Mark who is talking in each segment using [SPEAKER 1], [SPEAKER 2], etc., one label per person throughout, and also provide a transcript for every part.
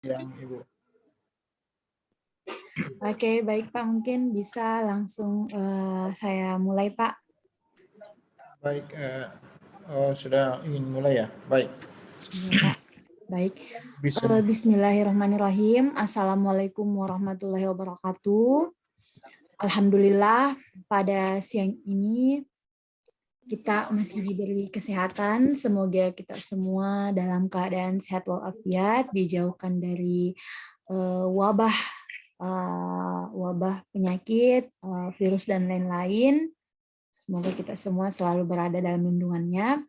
[SPEAKER 1] siang, Ibu.
[SPEAKER 2] Oke, baik Pak. Mungkin bisa langsung saya mulai, Pak.
[SPEAKER 1] Baik, sudah ingin mulai ya? Baik.
[SPEAKER 2] Ya, Pak. Baik.
[SPEAKER 1] Bisa.
[SPEAKER 2] Bismillahirrahmanirrahim. Assalamualaikum warahmatullahi wabarakatuh. Alhamdulillah, pada siang ini kita masih diberi kesehatan. Semoga kita semua dalam keadaan sehat walafiat, dijauhkan dari wabah penyakit, virus dan lain-lain. Semoga kita semua selalu berada dalam lindungannya.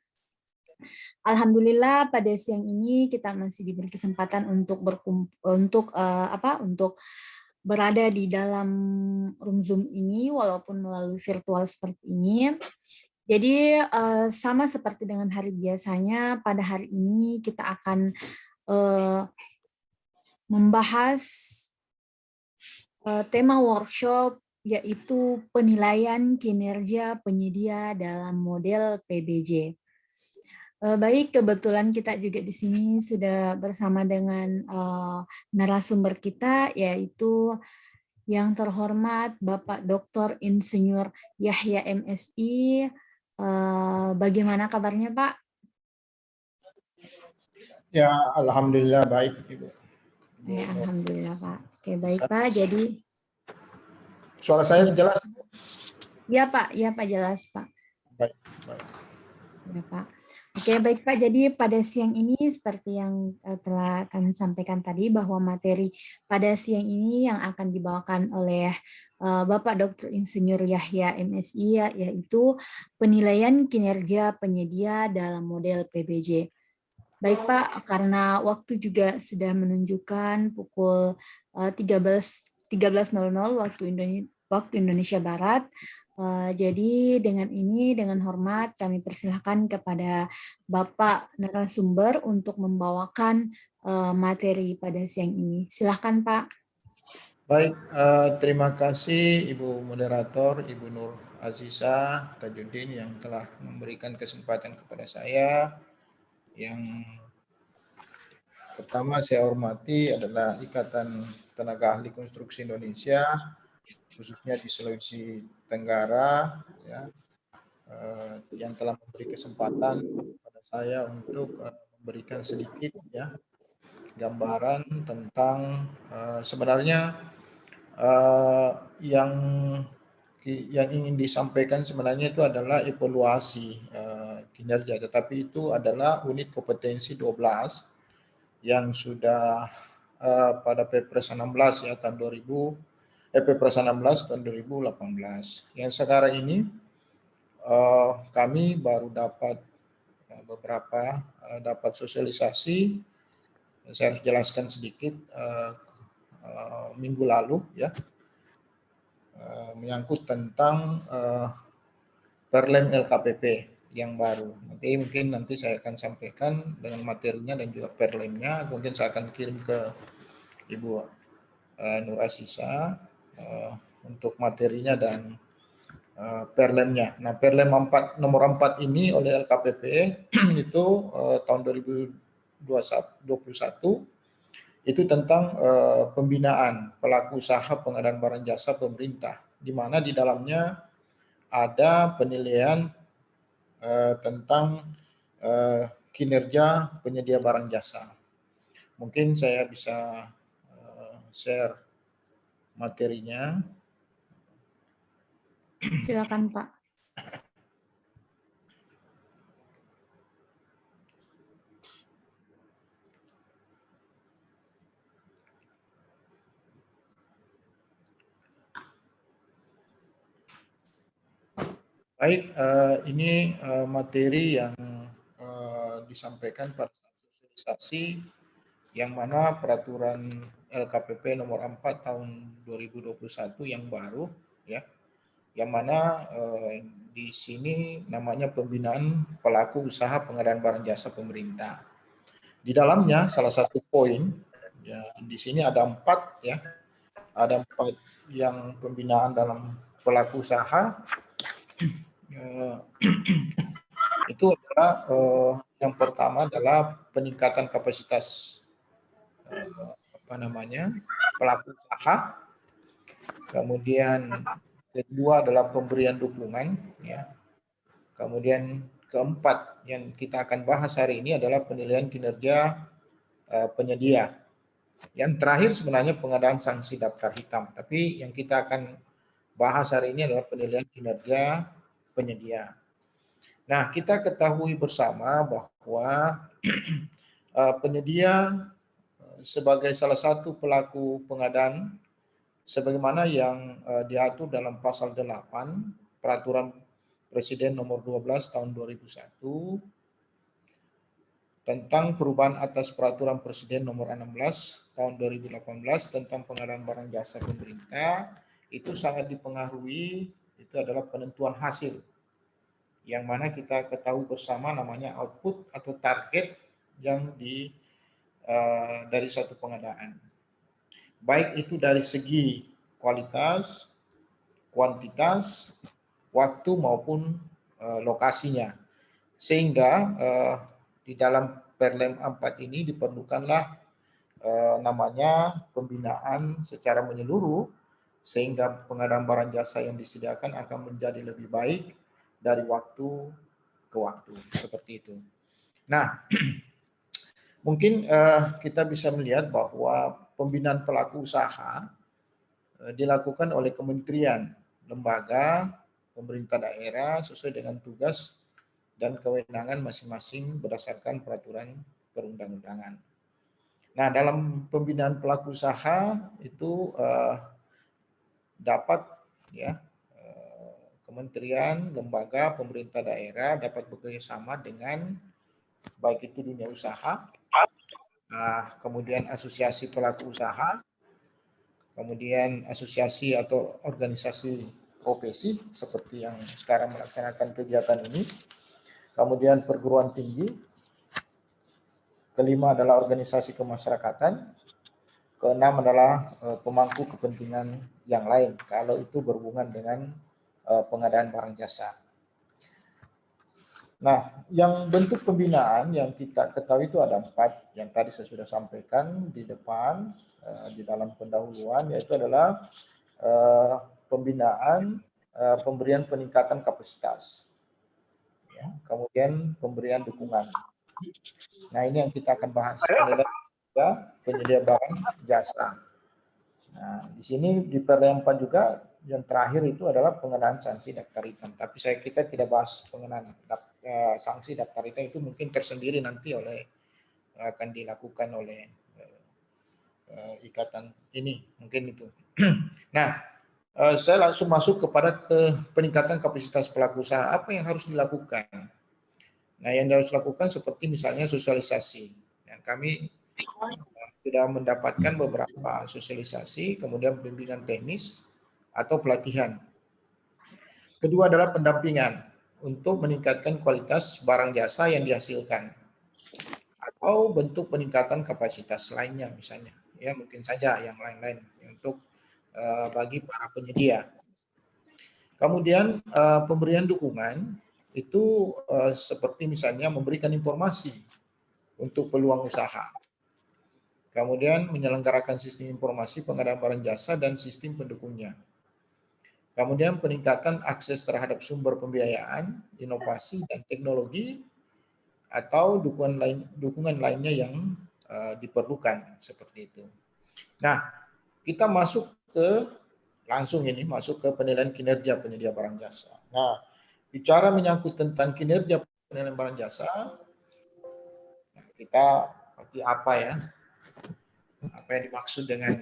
[SPEAKER 2] Alhamdulillah pada siang ini kita masih diberi kesempatan untuk untuk berada di dalam room Zoom ini walaupun melalui virtual seperti ini. Jadi sama seperti dengan hari biasanya, pada hari ini kita akan membahas tema workshop yaitu penilaian kinerja penyedia dalam model PBJ. Baik, kebetulan kita juga di sini sudah bersama dengan narasumber kita, yaitu yang terhormat Bapak Dr. Insinyur Yahya MSI. Bagaimana kabarnya, Pak?
[SPEAKER 1] Ya, alhamdulillah baik, Ibu.
[SPEAKER 2] Ya, alhamdulillah, Pak. Oke, baik, Pak. Jadi
[SPEAKER 1] suara saya jelas?
[SPEAKER 2] Ya, Pak. Ya, Pak, jelas, Pak.
[SPEAKER 1] Baik, baik.
[SPEAKER 2] Ya, Pak. Oke, baik Pak. Jadi pada siang ini seperti yang telah kami sampaikan tadi bahwa materi pada siang ini yang akan dibawakan oleh Bapak Dr. Insinyur Yahya MSI yaitu penilaian kinerja penyedia dalam model PBJ. Baik Pak, karena waktu juga sudah menunjukkan pukul 13.00 waktu Indonesia Barat. Jadi dengan hormat kami persilahkan kepada Bapak narasumber untuk membawakan materi pada siang ini. Silahkan Pak.
[SPEAKER 1] Baik, terima kasih Ibu Moderator, Ibu Nur Aziza Tajuddin yang telah memberikan kesempatan kepada saya. Yang pertama saya hormati adalah Ikatan Tenaga Ahli Konstruksi Indonesia, khususnya di Sulawesi Tenggara, ya, yang telah memberi kesempatan kepada saya untuk memberikan sedikit ya gambaran tentang sebenarnya yang ingin disampaikan sebenarnya itu adalah evaluasi kinerja, tetapi itu adalah unit kompetensi 12 yang sudah pada Perpres 16 ya tahun 2000 Perpres 16 tahun 2018. Yang sekarang ini kami baru dapat beberapa dapat sosialisasi. Saya harus jelaskan sedikit minggu lalu ya menyangkut tentang Perlem LKPP yang baru. Oke, mungkin nanti saya akan sampaikan dengan materinya dan juga perlemnya. Mungkin saya akan kirim ke Ibu Nur Aziza untuk materinya dan perlemnya. Nah, Perlem nomor 4 ini oleh LKPP itu tahun 2021 itu tentang pembinaan pelaku usaha pengadaan barang jasa pemerintah, di mana di dalamnya ada penilaian tentang kinerja penyedia barang jasa. Mungkin saya bisa share materinya.
[SPEAKER 2] Silakan Pak.
[SPEAKER 1] Baik, ini materi yang disampaikan pada sosialisasi yang mana peraturan LKPP nomor 4 tahun 2021 yang baru ya, yang mana di sini namanya pembinaan pelaku usaha pengadaan barang jasa pemerintah. Di dalamnya salah satu poin ya, di sini ada 4 ya, ada 4 yang pembinaan dalam pelaku usaha. Itu adalah yang pertama adalah peningkatan kapasitas pelaku usaha. Kemudian kedua adalah pemberian dukungan, ya. Kemudian keempat yang kita akan bahas hari ini adalah penilaian kinerja penyedia. Yang terakhir sebenarnya pengadaan sanksi daftar hitam, tapi yang kita akan bahas hari ini adalah penilaian kinerja penyedia. Nah, kita ketahui bersama bahwa penyedia sebagai salah satu pelaku pengadaan sebagaimana yang diatur dalam pasal 8 Peraturan Presiden nomor 12 tahun 2001 tentang perubahan atas Peraturan Presiden nomor 16 tahun 2018 tentang pengadaan barang jasa pemerintah, itu sangat dipengaruhi itu adalah penentuan hasil yang mana kita ketahui bersama namanya output atau target yang dari satu pengadaan. Baik itu dari segi kualitas, kuantitas, waktu maupun lokasinya. Sehingga di dalam Perlem 4 ini diperlukanlah namanya pembinaan secara menyeluruh sehingga pengadaan barang jasa yang disediakan akan menjadi lebih baik dari waktu ke waktu, seperti itu. Nah, mungkin kita bisa melihat bahwa pembinaan pelaku usaha dilakukan oleh kementerian, lembaga, pemerintah daerah sesuai dengan tugas dan kewenangan masing-masing berdasarkan peraturan perundang-undangan. Nah, dalam pembinaan pelaku usaha itu dapat ya kementerian, lembaga, pemerintah daerah dapat bekerjasama dengan baik itu dunia usaha, kemudian asosiasi pelaku usaha, kemudian asosiasi atau organisasi profesi seperti yang sekarang melaksanakan kegiatan ini, kemudian perguruan tinggi, kelima adalah organisasi kemasyarakatan, keenam adalah pemangku kepentingan yang lain kalau itu berhubungan dengan pengadaan barang jasa. Nah, yang bentuk pembinaan yang kita ketahui itu ada 4 yang tadi saya sudah sampaikan di depan di dalam pendahuluan, yaitu adalah pembinaan pemberian peningkatan kapasitas, ya, kemudian pemberian dukungan. Nah, ini yang kita akan bahas, penyedia barang jasa. Nah, di sini di Perlem 4 juga yang terakhir itu adalah pengenaan sanksi daftar hitam. Tapi kita tidak bahas pengenaan sanksi daftar hitam, itu mungkin tersendiri nanti akan dilakukan oleh ikatan ini, mungkin itu. Nah, saya langsung masuk kepada peningkatan kapasitas pelaku usaha. Apa yang harus dilakukan? Nah, yang harus dilakukan seperti misalnya sosialisasi. Dan kami sudah mendapatkan beberapa sosialisasi, kemudian bimbingan teknis atau pelatihan. Kedua adalah pendampingan untuk meningkatkan kualitas barang jasa yang dihasilkan atau bentuk peningkatan kapasitas lainnya misalnya. Ya, mungkin saja yang lain-lain untuk bagi para penyedia. Kemudian pemberian dukungan itu seperti misalnya memberikan informasi untuk peluang usaha. Kemudian menyelenggarakan sistem informasi pengadaan barang jasa dan sistem pendukungnya. Kemudian peningkatan akses terhadap sumber pembiayaan, inovasi dan teknologi atau dukungan lainnya yang diperlukan seperti itu. Nah, kita masuk ke penilaian kinerja penyedia barang jasa. Nah, bicara menyangkut tentang kinerja penilaian barang jasa, kita seperti apa ya? Apa yang dimaksud dengan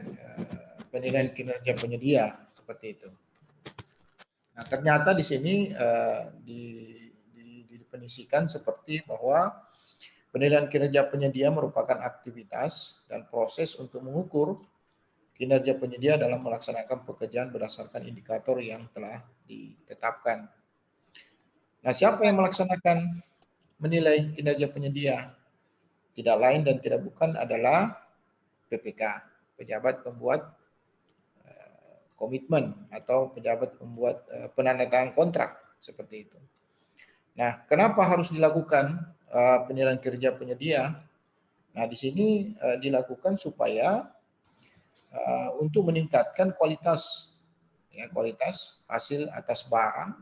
[SPEAKER 1] penilaian kinerja penyedia seperti itu. Nah, ternyata di sini didefinisikan seperti bahwa penilaian kinerja penyedia merupakan aktivitas dan proses untuk mengukur kinerja penyedia dalam melaksanakan pekerjaan berdasarkan indikator yang telah ditetapkan. Nah, siapa yang melaksanakan menilai kinerja penyedia? Tidak lain dan tidak bukan adalah PPK, pejabat pembuat komitmen atau pejabat pembuat penandatangan kontrak seperti itu. Nah, kenapa harus dilakukan penilaian kinerja penyedia? Nah, di sini dilakukan supaya untuk meningkatkan kualitas, ya, kualitas hasil atas barang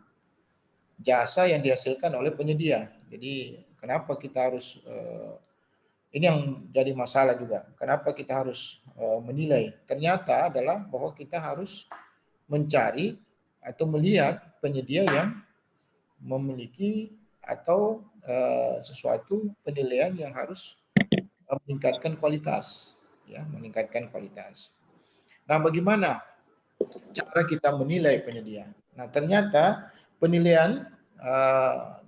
[SPEAKER 1] jasa yang dihasilkan oleh penyedia. Jadi kenapa kita harus ini yang jadi masalah juga. Kenapa kita harus menilai? Ternyata adalah bahwa kita harus mencari atau melihat penyedia yang memiliki atau sesuatu penilaian yang harus meningkatkan kualitas, ya, meningkatkan kualitas. Nah, bagaimana cara kita menilai penyedia? Nah, ternyata penilaian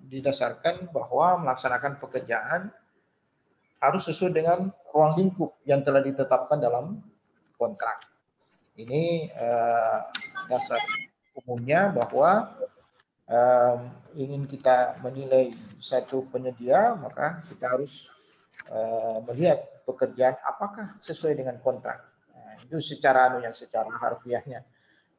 [SPEAKER 1] didasarkan bahwa melaksanakan pekerjaan harus sesuai dengan ruang lingkup yang telah ditetapkan dalam kontrak. Ini dasar umumnya bahwa ingin kita menilai satu penyedia, maka kita harus melihat pekerjaan apakah sesuai dengan kontrak. Nah, itu secara secara harfiahnya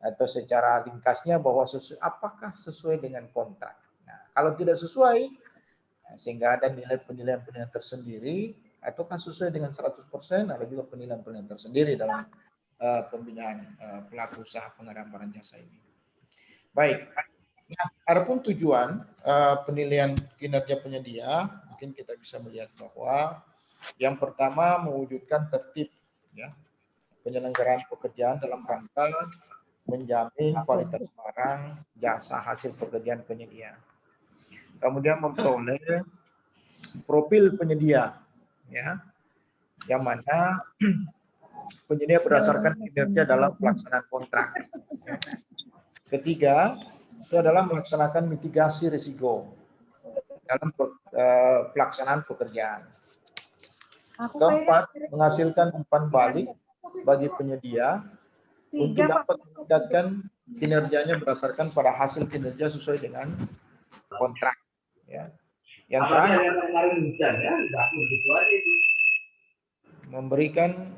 [SPEAKER 1] atau secara ringkasnya bahwa apakah sesuai dengan kontrak. Nah, kalau tidak sesuai, sehingga ada nilai penilaian tersendiri, ataukah sesuai dengan 100%, ada juga penilaian tersendiri dalam pembinaan pelaku usaha pengadaan barang jasa ini. Baik. Nah, adapun tujuan penilaian kinerja penyedia, mungkin kita bisa melihat bahwa yang pertama mewujudkan tertib, ya, penyelenggaraan pekerjaan dalam rangka menjamin kualitas barang jasa hasil pekerjaan penyedia. Kemudian memperoleh profil penyedia, ya, yang mana penyedia berdasarkan kinerja dalam pelaksanaan kontrak. Ya. Ketiga, itu adalah melaksanakan mitigasi risiko dalam pelaksanaan pekerjaan. Keempat, menghasilkan umpan balik bagi penyedia untuk dapat meningkatkan kinerjanya berdasarkan pada hasil kinerja sesuai dengan kontrak. Ya. Yang terakhir, memberikan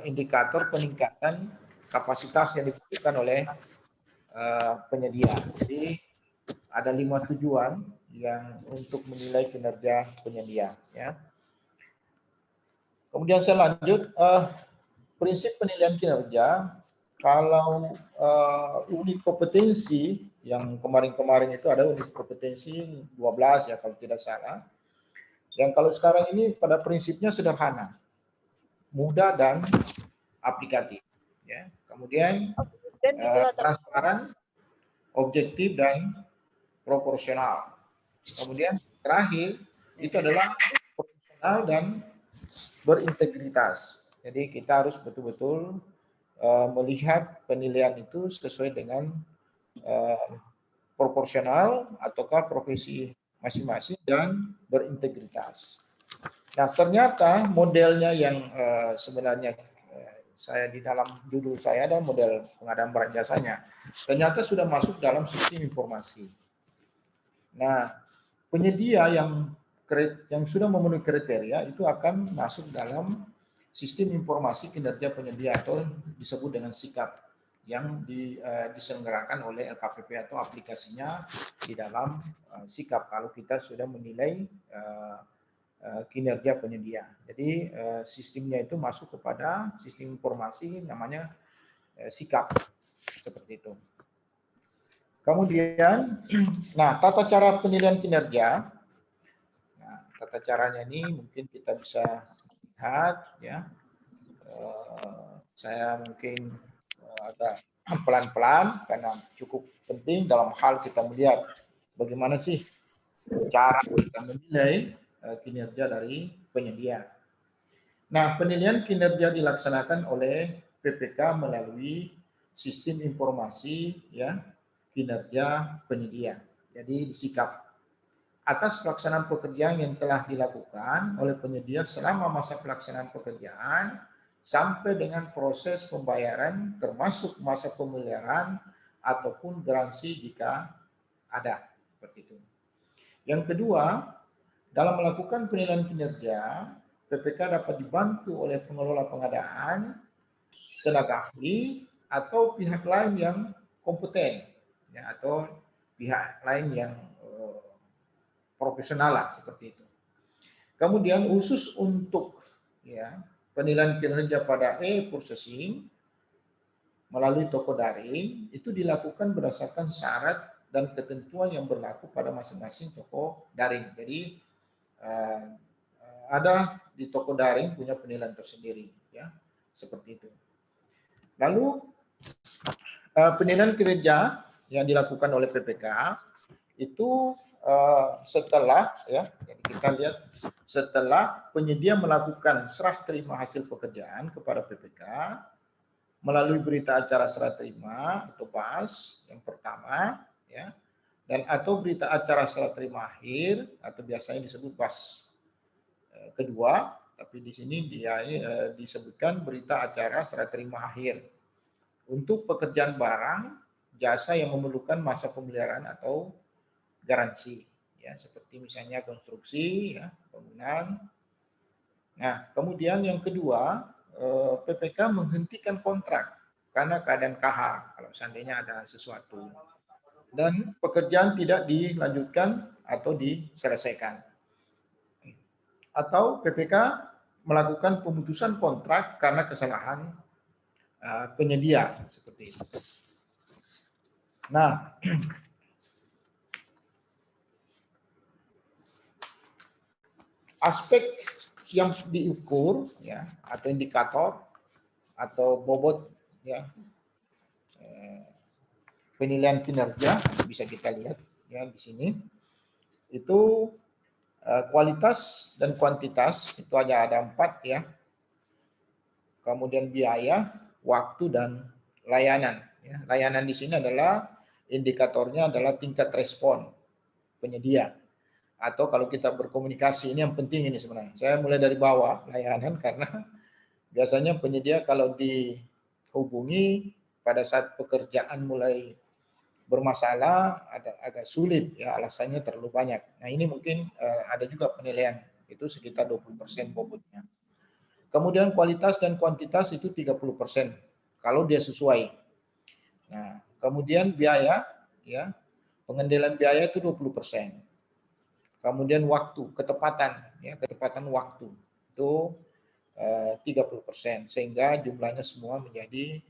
[SPEAKER 1] indikator peningkatan kapasitas yang dibutuhkan oleh penyedia. Jadi ada 5 tujuan yang untuk menilai kinerja penyedia. Ya. Kemudian saya lanjut, prinsip penilaian kinerja. Kalau unit kompetensi yang kemarin-kemarin itu ada unit kompetensi 12 ya kalau tidak salah. Yang kalau sekarang ini pada prinsipnya sederhana, mudah dan aplikatif. Ya. Kemudian transparan, objektif dan proporsional. Kemudian terakhir itu adalah profesional dan berintegritas. Jadi kita harus betul-betul melihat penilaian itu sesuai dengan proporsional ataukah profesi masing-masing dan berintegritas. Nah, ternyata modelnya yang sebenarnya saya di dalam judul saya ada model pengadaan barang jasanya, ternyata sudah masuk dalam sistem informasi. Nah, penyedia yang sudah memenuhi kriteria itu akan masuk dalam sistem informasi kinerja penyedia atau disebut dengan sikap yang diselenggarakan oleh LKPP atau aplikasinya di dalam sikap kalau kita sudah menilai kinerja penyedia. Jadi sistemnya itu masuk kepada sistem informasi namanya sikap, seperti itu. Kemudian, nah, tata cara penilaian kinerja. Nah, tata caranya ini mungkin kita bisa lihat, ya. Saya mungkin agak pelan-pelan karena cukup penting dalam hal kita melihat bagaimana sih cara kita menilai kinerja dari penyedia. Nah, penilaian kinerja dilaksanakan oleh PPK melalui sistem informasi, ya, kinerja penyedia. Jadi disikap atas pelaksanaan pekerjaan yang telah dilakukan oleh penyedia selama masa pelaksanaan pekerjaan sampai dengan proses pembayaran termasuk masa pemeliharaan ataupun garansi jika ada, seperti itu. Yang kedua, dalam melakukan penilaian kinerja, PPK dapat dibantu oleh pengelola pengadaan, tenaga ahli, atau pihak lain yang kompeten, ya, atau pihak lain yang profesional lah, seperti itu. Kemudian khusus untuk, ya, penilaian kinerja pada e-processing melalui toko daring itu dilakukan berdasarkan syarat dan ketentuan yang berlaku pada masing-masing toko daring. Jadi ada di toko daring punya penilaian tersendiri, ya, seperti itu. Lalu penilaian kinerja yang dilakukan oleh PPK itu setelah, ya, jadi kita lihat setelah penyedia melakukan serah terima hasil pekerjaan kepada PPK melalui berita acara serah terima atau BAS yang pertama, ya, dan atau berita acara serah terima akhir atau biasanya disebut BAS kedua, tapi di sini dia disebutkan berita acara serah terima akhir untuk pekerjaan barang jasa yang memerlukan masa pemeliharaan atau garansi, ya, seperti misalnya konstruksi, ya, bangunan. Nah, kemudian yang kedua, PPK menghentikan kontrak karena keadaan KH kalau seandainya ada sesuatu dan pekerjaan tidak dilanjutkan atau diselesaikan. Atau PPK melakukan pemutusan kontrak karena kesalahan penyedia seperti itu. Nah, aspek yang diukur, ya, atau indikator atau bobot, ya, penilaian kinerja bisa kita lihat, ya, di sini itu kualitas dan kuantitas itu ada 4, ya. Kemudian biaya, waktu dan layanan, ya. Layanan di sini adalah indikatornya adalah tingkat respon penyedia. Atau kalau kita berkomunikasi, ini yang penting ini sebenarnya. Saya mulai dari bawah layanan karena biasanya penyedia kalau dihubungi pada saat pekerjaan mulai bermasalah agak sulit, ya, alasannya terlalu banyak. Nah, ini mungkin ada juga penilaian itu sekitar 20% bobotnya. Kemudian kualitas dan kuantitas itu 30% kalau dia sesuai. Nah, kemudian biaya, ya, pengendalian biaya itu 20%. Kemudian waktu, ketepatan, ya, ketepatan waktu itu 30%, sehingga jumlahnya semua menjadi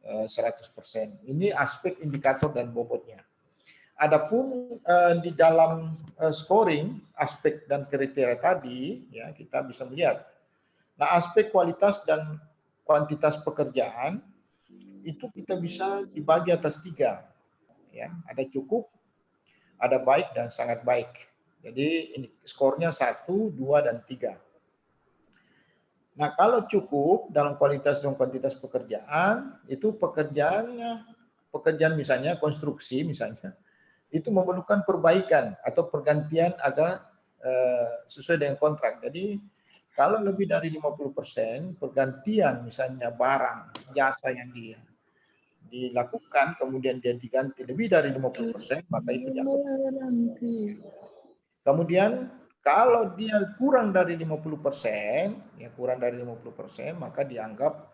[SPEAKER 1] 100%. Ini aspek indikator dan bobotnya. Adapun di dalam scoring aspek dan kriteria tadi, ya, kita bisa melihat. Nah, aspek kualitas dan kuantitas pekerjaan itu kita bisa dibagi atas 3, ya. Ada cukup, ada baik dan sangat baik. Jadi ini skornya 1, 2, dan 3. Nah, kalau cukup dalam kualitas dan kuantitas pekerjaan, itu pekerjaan misalnya konstruksi misalnya, itu memerlukan perbaikan atau pergantian agar sesuai dengan kontrak. Jadi kalau lebih dari 50% pergantian misalnya barang, jasa yang dilakukan, kemudian dia diganti lebih dari 50%, maka itu dianggap. Kemudian kalau dia kurang dari 50%, ya, kurang dari 50%, maka dianggap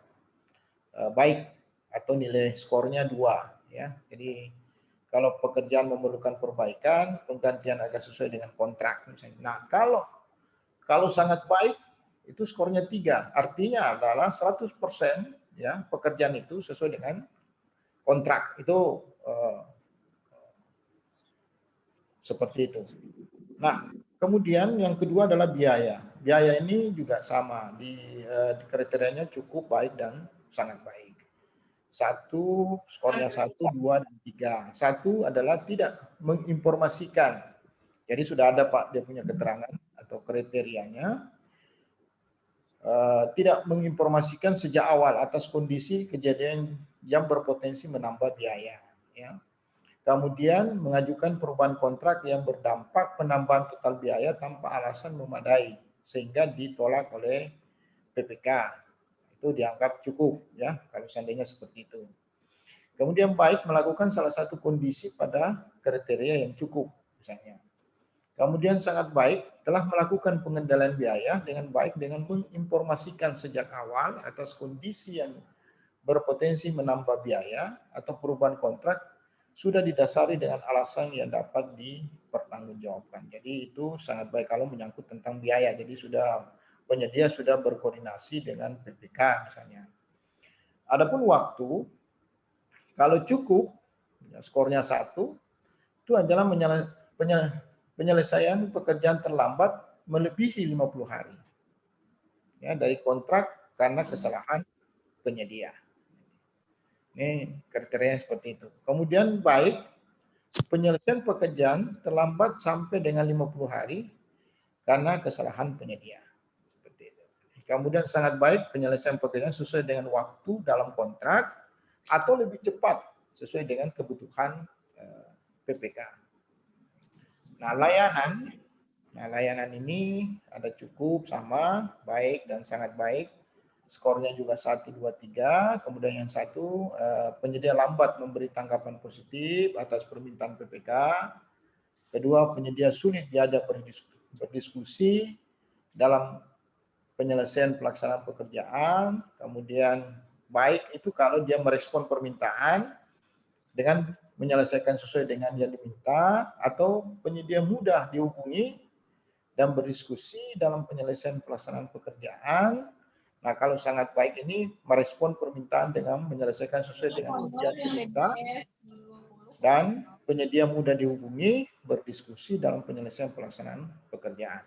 [SPEAKER 1] baik atau nilai skornya 2, ya. Jadi kalau pekerjaan memerlukan perbaikan, penggantian agak sesuai dengan kontrak misalnya. Nah, kalau sangat baik itu skornya 3. Artinya adalah 100%, ya, pekerjaan itu sesuai dengan kontrak. Itu seperti itu. Nah, kemudian yang kedua adalah biaya. Biaya ini juga sama, di kriterianya cukup, baik, dan sangat baik. 1, skornya 1, 2, dan 3. 1 adalah tidak menginformasikan. Jadi sudah ada, Pak, dia punya keterangan atau kriterianya. Tidak menginformasikan sejak awal atas kondisi kejadian yang berpotensi menambah biaya, ya. Kemudian mengajukan perubahan kontrak yang berdampak penambahan total biaya tanpa alasan memadai sehingga ditolak oleh PPK. Itu dianggap cukup, ya, kalau seandainya seperti itu. Kemudian baik melakukan salah satu kondisi pada kriteria yang cukup misalnya. Kemudian sangat baik telah melakukan pengendalian biaya dengan baik dengan menginformasikan sejak awal atas kondisi yang berpotensi menambah biaya atau perubahan kontrak sudah didasari dengan alasan yang dapat dipertanggungjawabkan. Jadi itu sangat baik kalau menyangkut tentang biaya. Jadi sudah penyedia sudah berkoordinasi dengan PPK misalnya. Adapun waktu, kalau cukup, ya, skornya 1, itu adalah penyelesaian pekerjaan terlambat melebihi 50 hari. Ya, dari kontrak karena kesalahan penyedia. Ini kriterianya seperti itu. Kemudian baik, penyelesaian pekerjaan terlambat sampai dengan 50 hari karena kesalahan penyedia. Seperti itu. Kemudian sangat baik penyelesaian pekerjaan sesuai dengan waktu dalam kontrak atau lebih cepat sesuai dengan kebutuhan PPK. Nah, layanan ini ada cukup, sama, baik, dan sangat baik. Skornya juga 1, 2, 3. Kemudian yang satu, penyedia lambat memberi tanggapan positif atas permintaan PPK. Kedua, penyedia sulit diajak berdiskusi dalam penyelesaian pelaksanaan pekerjaan. Kemudian baik itu kalau dia merespon permintaan dengan menyelesaikan sesuai dengan yang diminta, atau penyedia mudah dihubungi dan berdiskusi dalam penyelesaian pelaksanaan pekerjaan. Nah, kalau sangat baik ini merespon permintaan dengan menyelesaikan sesuai dengan yang diminta, dan penyedia mudah dihubungi, berdiskusi dalam penyelesaian pelaksanaan pekerjaan.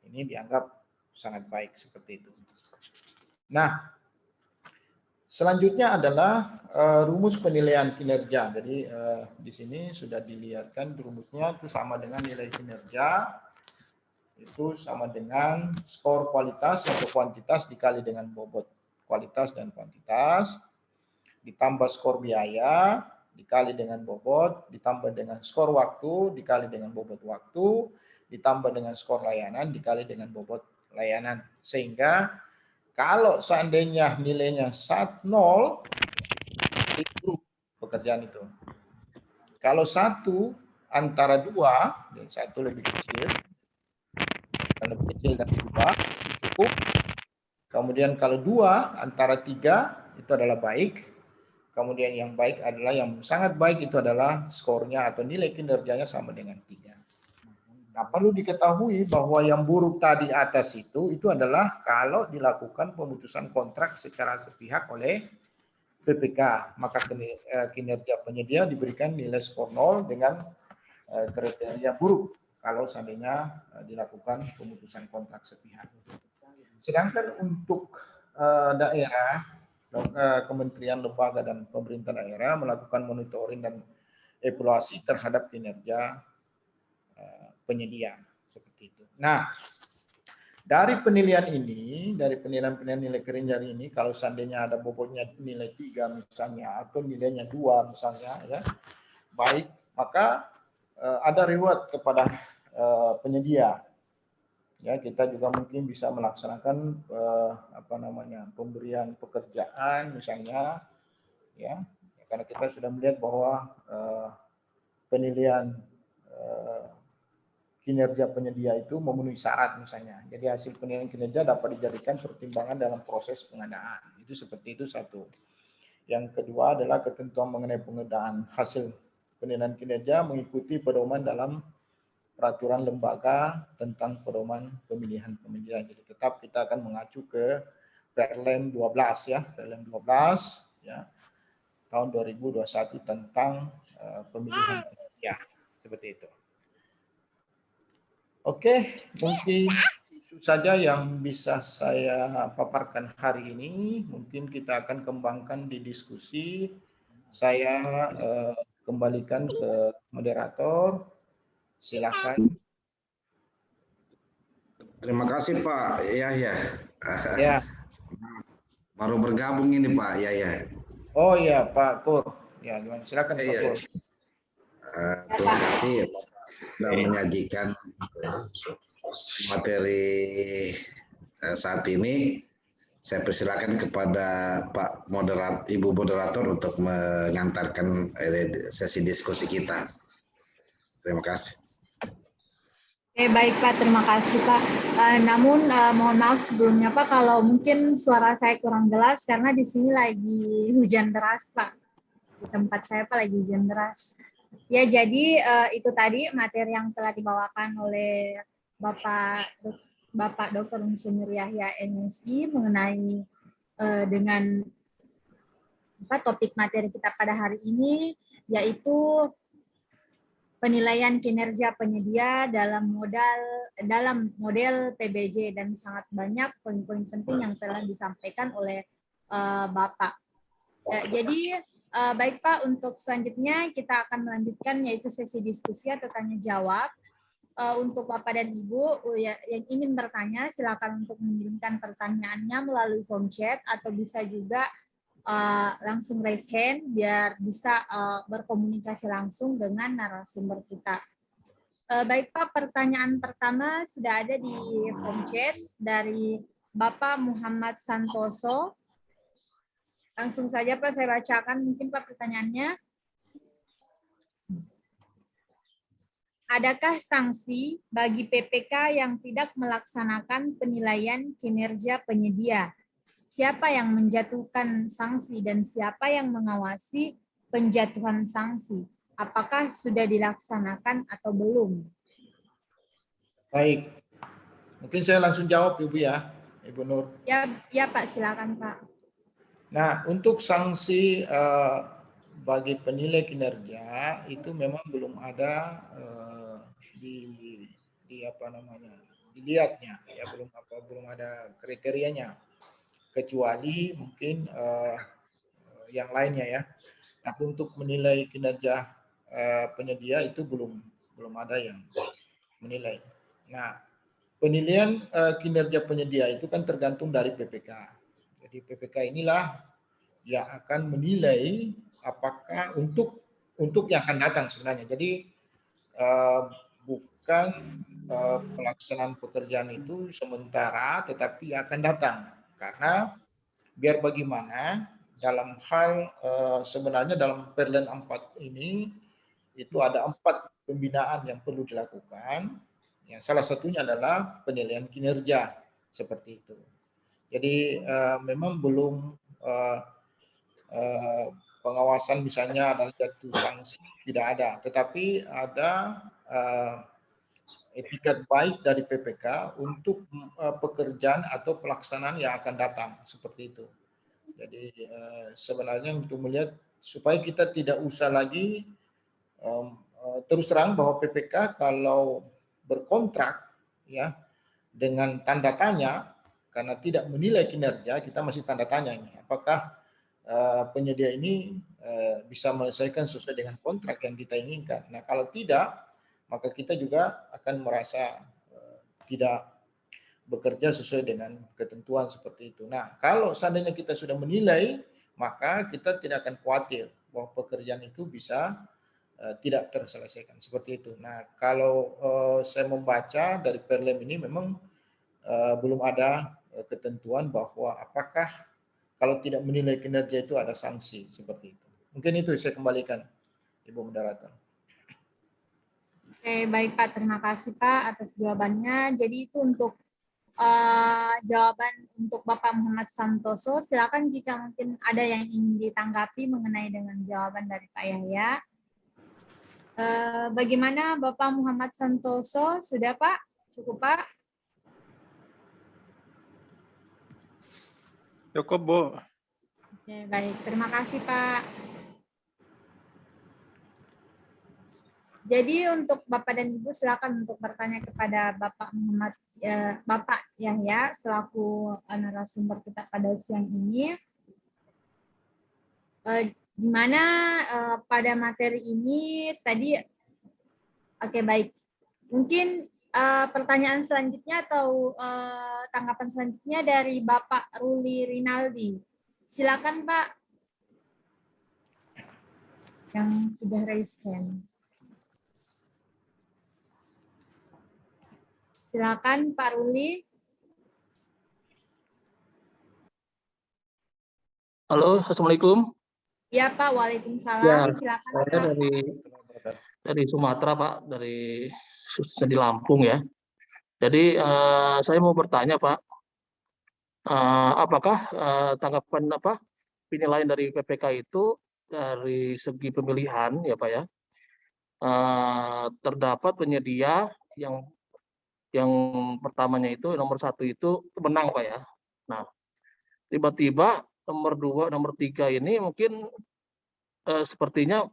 [SPEAKER 1] Ini dianggap sangat baik seperti itu. Nah, selanjutnya adalah rumus penilaian kinerja. Jadi di sini sudah dilihatkan rumusnya itu sama dengan nilai kinerja, itu sama dengan skor kualitas atau kuantitas dikali dengan bobot kualitas dan kuantitas, ditambah skor biaya dikali dengan bobot, ditambah dengan skor waktu dikali dengan bobot waktu, ditambah dengan skor layanan dikali dengan bobot layanan. Sehingga kalau seandainya nilainya 0, itu pekerjaan itu. Kalau 1 antara 2, dan 1 lebih kecil, lebih kecil dari 2, cukup. Kemudian kalau 2 antara 3, itu adalah baik. Kemudian yang baik adalah, yang sangat baik itu adalah skornya atau nilai kinerjanya sama dengan 3. Nah, perlu diketahui bahwa yang buruk tadi atas itu adalah kalau dilakukan pemutusan kontrak secara sepihak oleh PPK, maka kinerja penyedia diberikan nilai skor 0 dengan kriteria buruk kalau seandainya dilakukan pemutusan kontrak sepihak. Sedangkan untuk daerah, kementerian, lembaga, dan pemerintah daerah melakukan monitoring dan evaluasi terhadap kinerja penyedia seperti itu. Nah, dari penilaian ini, dari penilaian nilai kinerja ini, kalau seandainya ada bobotnya nilai 3 misalnya, atau nilainya 2 misalnya, ya, baik, maka ada reward kepada penyedia. Ya, kita juga mungkin bisa melaksanakan pemberian pekerjaan misalnya, ya, karena kita sudah melihat bahwa penilaian kinerja penyedia itu memenuhi syarat misalnya. Jadi hasil penilaian kinerja dapat dijadikan pertimbangan dalam proses pengadaan. Itu seperti itu satu. Yang kedua adalah ketentuan mengenai pengadaan hasil penilaian kinerja mengikuti pedoman dalam peraturan lembaga tentang pedoman pemilihan penyedia. Jadi tetap kita akan mengacu ke Perlem 12 ya, Perlem 12 ya, tahun 2021 tentang pemilihan penyedia. Seperti itu. Oke, mungkin itu saja yang bisa saya paparkan hari ini. Mungkin kita akan kembangkan di diskusi. Saya kembalikan ke moderator. Silakan.
[SPEAKER 3] Terima kasih Pak Yahya.
[SPEAKER 1] Ya.
[SPEAKER 3] Baru bergabung ini Pak Yahya.
[SPEAKER 1] Oh iya Pak Kur. Ya, silakan Pak Kur.
[SPEAKER 3] Terima kasih sudah menyajikan materi saat ini. Saya persilakan kepada Pak Ibu Moderator untuk mengantarkan sesi diskusi kita. Terima kasih.
[SPEAKER 2] Oke, baik Pak, terima kasih Pak. Namun mohon maaf sebelumnya Pak, kalau mungkin suara saya kurang jelas karena di sini lagi hujan deras Pak. Di tempat saya Pak lagi hujan deras. Ya, jadi itu tadi materi yang telah dibawakan oleh Bapak Bapak Dr. Insinyur Yahya MSI mengenai dengan topik materi kita pada hari ini, yaitu penilaian kinerja penyedia dalam model PBJ, dan sangat banyak poin-poin penting yang telah disampaikan oleh Bapak. Jadi baik Pak, untuk selanjutnya kita akan melanjutkan yaitu sesi diskusi atau tanya jawab. Untuk Bapak dan Ibu yang ingin bertanya, silakan untuk mengirimkan pertanyaannya melalui form chat atau bisa juga langsung raise hand biar bisa berkomunikasi langsung dengan narasumber kita. Baik Pak, pertanyaan pertama sudah ada di form chat dari Bapak Muhammad Santoso. Langsung saja Pak, saya bacakan mungkin Pak pertanyaannya. Adakah sanksi bagi PPK yang tidak melaksanakan penilaian kinerja penyedia? Siapa yang menjatuhkan sanksi dan siapa yang mengawasi penjatuhan sanksi? Apakah sudah dilaksanakan atau belum?
[SPEAKER 1] Baik, mungkin saya langsung jawab Ibu ya, Ibu Nur.
[SPEAKER 2] Ya Pak, silakan Pak.
[SPEAKER 1] Nah, untuk sanksi bagi penilai kinerja itu memang belum ada dilihatnya ya, belum ada kriterianya, kecuali mungkin yang lainnya ya. Tapi untuk menilai kinerja penyedia itu belum ada yang menilai. Nah, penilaian kinerja penyedia itu kan tergantung dari PPK. Jadi PPK inilah yang akan menilai apakah untuk yang akan datang sebenarnya. Jadi bukan pelaksanaan pekerjaan itu sementara, tetapi akan datang. Karena biar bagaimana dalam hal sebenarnya dalam Perlen 4 ini itu ada 4 pembinaan yang perlu dilakukan. Yang salah satunya adalah penilaian kinerja seperti itu. Jadi memang belum pengawasan misalnya ada jatuh sanksi tidak ada, tetapi ada etikat baik dari PPK untuk pekerjaan atau pelaksanaan yang akan datang seperti itu. Jadi sebenarnya untuk melihat supaya kita tidak usah lagi terus terang bahwa PPK kalau berkontrak ya dengan tanda tanya karena tidak menilai kinerja, kita masih tanda tanya ini apakah penyedia ini bisa menyelesaikan sesuai dengan kontrak yang kita inginkan. Nah, kalau tidak, maka kita juga akan merasa tidak bekerja sesuai dengan ketentuan seperti itu. Nah, kalau seandainya kita sudah menilai, maka kita tidak akan khawatir bahwa pekerjaan itu bisa tidak terselesaikan seperti itu. Nah, kalau saya membaca dari Perlem ini memang belum ada ketentuan bahwa apakah kalau tidak menilai kinerja itu ada sanksi seperti itu. Mungkin itu saya kembalikan, Ibu Moderator.
[SPEAKER 2] Oke, baik Pak. Terima kasih Pak atas jawabannya. Jadi itu untuk jawaban untuk Bapak Muhammad Santoso. Silakan jika mungkin ada yang ingin ditanggapi mengenai dengan jawaban dari Pak Yahya. Bagaimana Bapak Muhammad Santoso? Sudah Pak? Cukup Pak?
[SPEAKER 4] Cukup Bu.
[SPEAKER 2] Oke, baik. Terima kasih Pak. Jadi untuk Bapak dan Ibu silakan untuk bertanya kepada Bapak Muhammad Bapak Yahya selaku narasumber kita pada siang ini. Di mana pada materi ini tadi, oke baik. Mungkin pertanyaan selanjutnya atau tanggapan selanjutnya dari Bapak Ruli Rinaldi. Silakan Pak. Yang sudah raise hand. Silakan Pak Ruli.
[SPEAKER 5] Halo, Assalamualaikum.
[SPEAKER 2] Ya Pak, waalaikumsalam.
[SPEAKER 5] Ya,
[SPEAKER 2] silakan
[SPEAKER 5] saya
[SPEAKER 2] Pak.
[SPEAKER 5] dari Sumatera Pak, khususnya di Lampung ya. Jadi saya mau bertanya Pak, apakah tanggapan penilaian dari PPK itu dari segi pemilihan ya Pak ya, terdapat penyedia yang yang pertamanya itu nomor 1 itu menang Pak ya. Nah, tiba-tiba nomor 2, nomor 3 ini mungkin sepertinya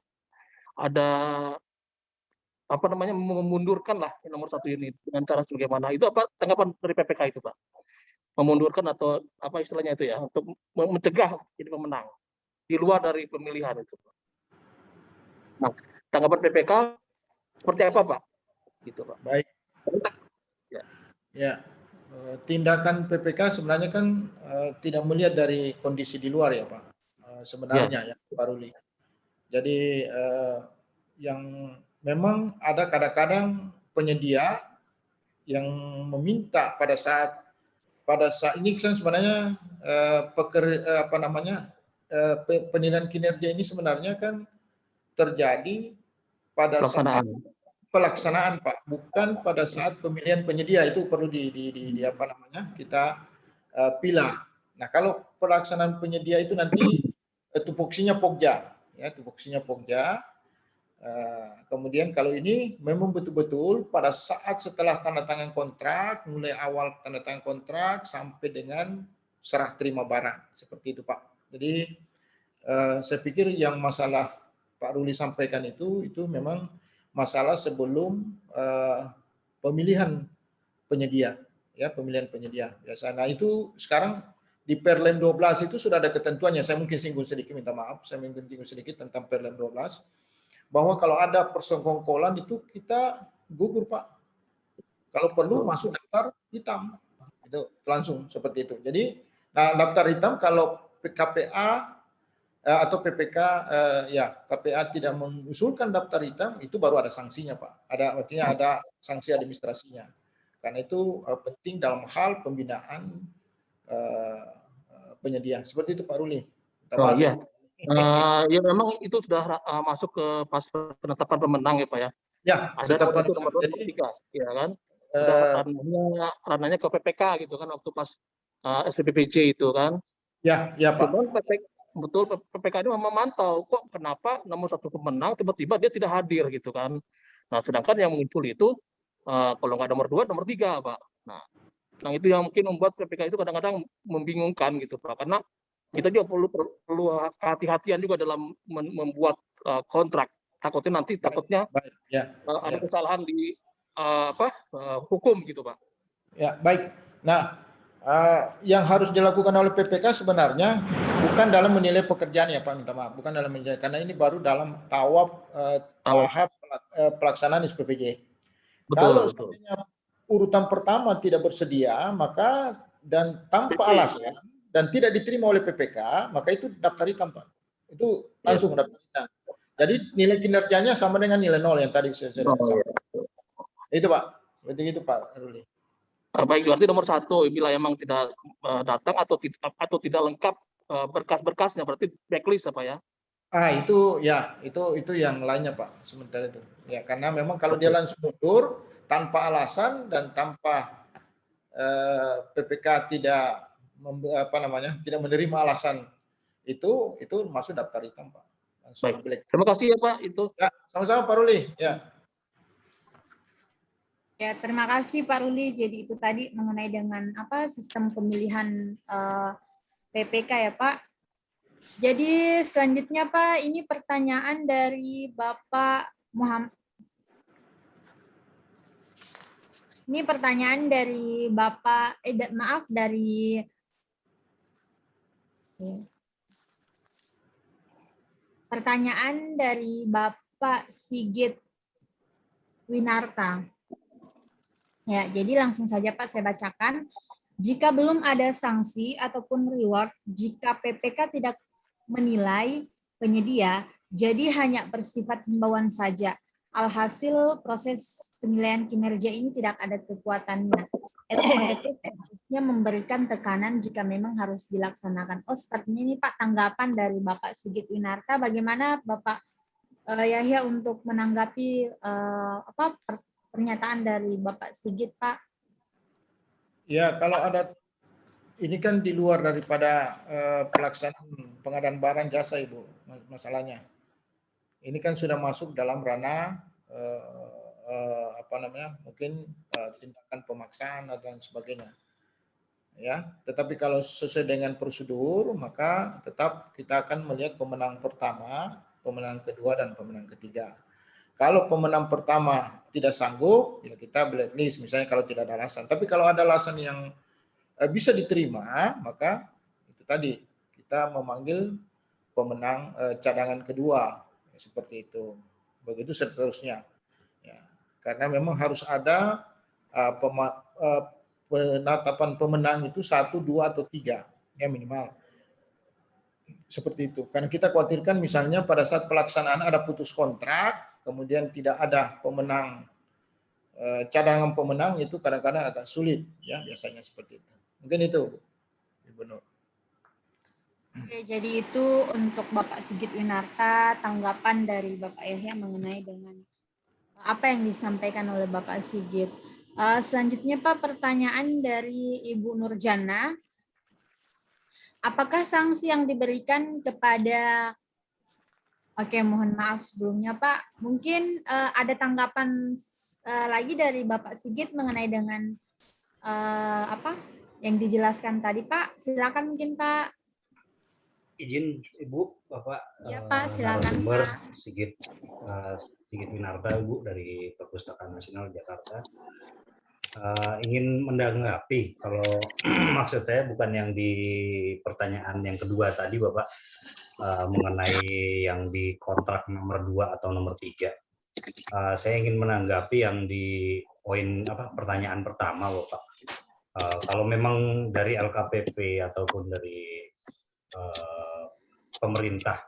[SPEAKER 5] ada apa namanya, memundurkan lah nomor 1 ini dengan cara sebagaimana. Itu apa tanggapan dari PPK itu Pak? Memundurkan atau apa istilahnya itu ya, untuk mencegah jadi pemenang di luar dari pemilihan itu. Nah, tanggapan PPK seperti apa Pak? Gitu Pak.
[SPEAKER 1] Baik.
[SPEAKER 5] Ya.
[SPEAKER 1] Ya, tindakan PPK sebenarnya kan tidak melihat dari kondisi di luar ya Pak, sebenarnya ya Pak Ruli. Jadi yang memang ada kadang-kadang penyedia yang meminta pada saat ini kan sebenarnya penilaian kinerja ini sebenarnya kan terjadi pada saat pelaksanaan Pak, bukan pada saat pemilihan penyedia. Itu perlu kita pilah. Nah, kalau pelaksanaan penyedia itu nanti tupoksinya Pokja, ya tupoksinya Pokja. Kemudian kalau ini memang betul-betul pada saat setelah tanda tangan kontrak, mulai awal tanda tangan kontrak sampai dengan serah terima barang, seperti itu Pak. Jadi saya pikir yang masalah Pak Ruli sampaikan itu memang masalah sebelum pemilihan penyedia, ya pemilihan penyedia biasa. Nah itu sekarang di Perlem 12 itu sudah ada ketentuannya. Saya mungkin singgung sedikit, minta maaf, saya mungkin singgung sedikit tentang Perlem 12, bahwa kalau ada persekongkolan itu kita gugur Pak. Kalau perlu masuk daftar hitam, itu langsung seperti itu. Jadi, nah daftar hitam kalau KPA atau PPK KPA tidak mengusulkan daftar hitam, itu baru ada sanksinya Pak. Artinya ada sanksi administrasinya. Karena itu penting dalam hal pembinaan penyedia. Seperti itu Pak Ruli.
[SPEAKER 5] Oh iya. Ya memang itu sudah masuk ke pas penetapan pemenang ya Pak ya.
[SPEAKER 1] Ya,
[SPEAKER 5] ada nomor 1, nomor 2, nomor 3, ya kan. Sudah ranahnya ke PPK gitu kan waktu pas SPPJ itu kan.
[SPEAKER 1] Ya Pak.
[SPEAKER 5] Cuman betul PPK ini memantau kok kenapa nomor 1 pemenang tiba-tiba dia tidak hadir gitu kan. Nah, sedangkan yang muncul itu kalau nggak nomor 2, nomor 3 Pak. Nah, itu yang mungkin membuat PPK itu kadang-kadang membingungkan gitu Pak, karena kita juga perlu hati-hatian juga dalam membuat kontrak. Takutnya ada kesalahan di hukum gitu Pak.
[SPEAKER 1] Ya baik. Nah yang harus dilakukan oleh PPK sebenarnya bukan dalam menilai pekerjaan ya Pak, minta maaf, bukan dalam menilai, karena ini baru dalam tahap pelaksanaan SPPJ. Kalau sebenarnya urutan pertama tidak bersedia, maka dan tanpa alasan dan tidak diterima oleh PPK, maka itu daftar hitam Pak. Itu langsung daftar hitam. Jadi nilai kinerjanya sama dengan nilai 0 yang tadi saya sampaikan. Itu Pak, seperti itu Pak Ruli.
[SPEAKER 5] Baik, berarti nomor 1 bila emang tidak datang atau tidak lengkap berkas-berkasnya, berarti blacklist apa ya?
[SPEAKER 1] Itu yang lainnya Pak, sementara itu. Ya, karena memang kalau dia langsung mundur tanpa alasan dan tanpa PPK tidak menerima alasan itu masuk daftar hitam Pak.
[SPEAKER 5] Baik. Terima kasih ya Pak itu.
[SPEAKER 1] Ya, sama-sama Pak Ruli. Ya.
[SPEAKER 2] Ya, terima kasih Pak Ruli. Jadi itu tadi mengenai dengan sistem pemilihan PPK ya Pak. Jadi selanjutnya Pak, ini pertanyaan dari Bapak Muhammad. Ini pertanyaan dari Bapak pertanyaan dari Bapak Sigit Winarta. Ya, jadi langsung saja Pak saya bacakan. Jika belum ada sanksi ataupun reward, jika PPK tidak menilai penyedia, jadi hanya bersifat himbauan saja. Alhasil proses penilaian kinerja ini tidak ada kekuatannya. Harusnya memberikan tekanan jika memang harus dilaksanakan. Oh, sepertinya ini Pak tanggapan dari Bapak Sigit Winarta. Bagaimana Bapak Yahya untuk menanggapi pernyataan dari Bapak Sigit, Pak?
[SPEAKER 1] Ya, kalau ada ini kan di luar daripada pelaksanaan pengadaan barang jasa Ibu, masalahnya. Ini kan sudah masuk dalam ranah mungkin tindakan pemaksaan dan sebagainya. Ya, tetapi kalau sesuai dengan prosedur, maka tetap kita akan melihat pemenang pertama, pemenang kedua, dan pemenang ketiga. Kalau pemenang pertama tidak sanggup, ya kita blacklist, misalnya kalau tidak ada alasan. Tapi kalau ada alasan yang bisa diterima, maka itu tadi kita memanggil pemenang cadangan kedua, seperti itu. Begitu seterusnya. Ya, karena memang harus ada penetapan pemenang itu 1, 2, atau 3 ya minimal. Seperti itu. Karena kita khawatirkan misalnya pada saat pelaksanaan ada putus kontrak, kemudian tidak ada pemenang, cadangan pemenang, itu kadang-kadang agak sulit ya, biasanya seperti itu. Mungkin itu, Ibu Nur.
[SPEAKER 2] Oke, jadi itu untuk Bapak Sigit Winarta, tanggapan dari Bapak Yahya mengenai dengan apa yang disampaikan oleh Bapak Sigit. Selanjutnya Pak, pertanyaan dari Ibu Nurjana. Apakah sanksi yang diberikan kepada, oke, mohon maaf sebelumnya Pak, mungkin ada tanggapan lagi dari Bapak Sigit mengenai dengan apa yang dijelaskan tadi Pak? Silakan mungkin Pak.
[SPEAKER 4] Izin Ibu, Bapak.
[SPEAKER 2] Ya Pak, silakan
[SPEAKER 4] narasumber
[SPEAKER 2] Pak.
[SPEAKER 4] Sigit Winarta, Ibu dari Perpustakaan Nasional Jakarta. Ingin menanggapi, kalau maksud saya bukan yang di pertanyaan yang kedua tadi Bapak, mengenai yang di kontrak nomor 2 atau nomor 3. Saya ingin menanggapi yang di poin pertanyaan pertama Bapak. Kalau memang dari LKPP ataupun dari pemerintah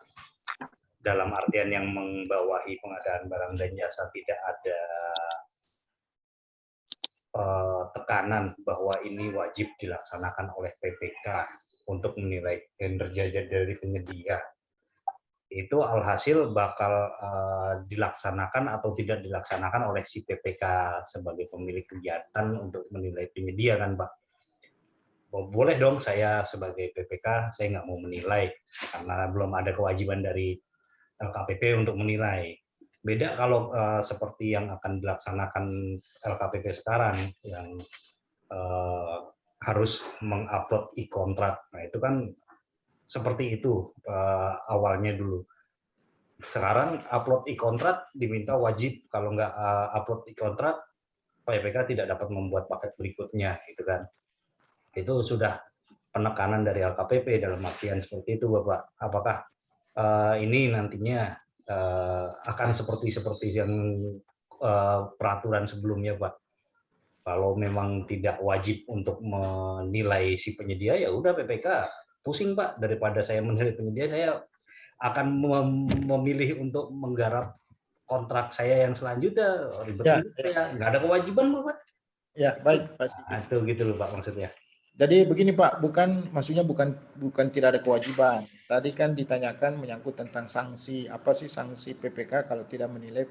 [SPEAKER 4] dalam artian yang membawahi pengadaan barang dan jasa tidak ada tekanan bahwa ini wajib dilaksanakan oleh PPK untuk menilai kinerja dari penyedia, itu alhasil bakal dilaksanakan atau tidak dilaksanakan oleh si PPK sebagai pemilik kegiatan untuk menilai penyedia kan Pak? Boleh dong saya sebagai PPK, saya nggak mau menilai karena belum ada kewajiban dari LKPP untuk menilai. Beda kalau seperti yang akan dilaksanakan LKPP sekarang yang harus mengupload e-kontrak. Nah itu kan seperti itu awalnya dulu. Sekarang upload e-kontrak diminta wajib, kalau nggak upload e-kontrak PPK tidak dapat membuat paket berikutnya, gitu kan. Itu sudah penekanan dari LKPP dalam artian seperti itu Bapak. Apakah ini nantinya akan seperti yang peraturan sebelumnya Pak? Kalau memang tidak wajib untuk menilai si penyedia, ya udah PPK pusing Pak, daripada saya menilai penyedia, saya akan memilih untuk menggarap kontrak saya yang selanjutnya, ribet-ribet ya, nggak ada kewajiban Pak.
[SPEAKER 1] Ya, baik Pak Sigit.
[SPEAKER 4] Itu gitu loh Pak maksudnya.
[SPEAKER 1] Jadi begini Pak, maksudnya bukan tidak ada kewajiban. Tadi kan ditanyakan menyangkut tentang sanksi. Apa sih sanksi PPK kalau tidak menilai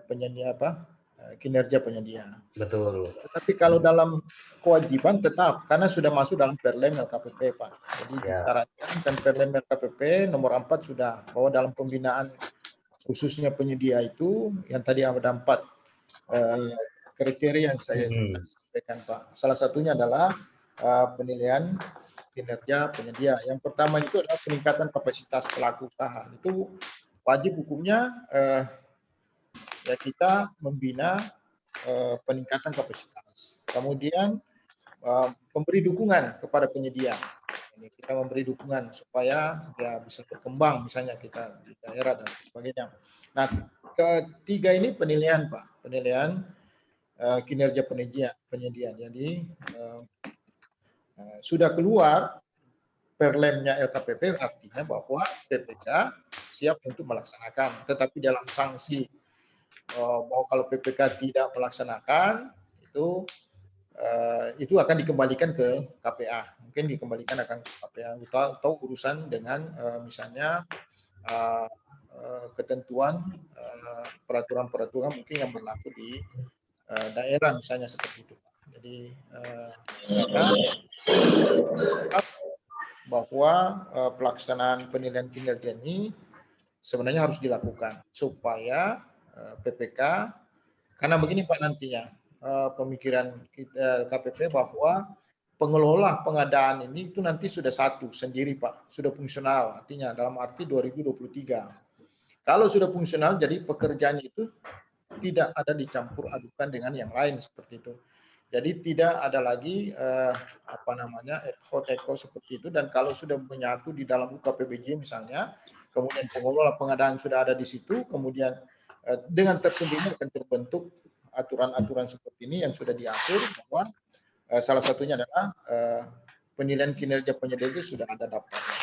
[SPEAKER 1] penyedia kinerja penyedia.
[SPEAKER 4] Betul.
[SPEAKER 1] Tetapi kalau dalam kewajiban tetap, karena sudah masuk dalam Perlem LKPP Pak. Jadi disyaratkan dan Perlem LKPP nomor 4 sudah bahwa dalam pembinaan khususnya penyedia itu yang tadi ada 4 kriteria yang saya sampaikan Pak. Salah satunya adalah penilaian kinerja penyedia. Yang pertama itu adalah peningkatan kapasitas pelaku usaha. Itu wajib hukumnya ya kita membina peningkatan kapasitas. Kemudian memberi dukungan kepada penyedia. Ini kita memberi dukungan supaya dia bisa berkembang, misalnya kita di daerah dan sebagainya. Nah, ketiga ini penilaian Pak, penilaian kinerja penyedia. Jadi sudah keluar perlemnya LKPP, artinya bahwa PPK siap untuk melaksanakan. Tetapi dalam sanksi bahwa kalau PPK tidak melaksanakan itu akan dikembalikan ke KPA. Mungkin dikembalikan akan ke KPA atau urusan dengan misalnya ketentuan peraturan-peraturan mungkin yang berlaku di daerah misalnya seperti itu. Jadi bahwa pelaksanaan penilaian kinerja ini sebenarnya harus dilakukan supaya PPK, karena begini Pak nantinya pemikiran kita KPP bahwa pengelola pengadaan ini itu nanti sudah satu sendiri Pak, sudah fungsional, artinya dalam arti 2023. Kalau sudah fungsional, jadi pekerjaannya itu tidak ada dicampur adukan dengan yang lain seperti itu. Jadi tidak ada lagi echo seperti itu. Dan kalau sudah menyatu di dalam UKPBJ misalnya, kemudian pengelola pengadaan sudah ada di situ, kemudian dengan tersendiri akan terbentuk aturan-aturan seperti ini yang sudah diatur bahwa salah satunya adalah penilaian kinerja penyedia itu sudah ada daftarnya.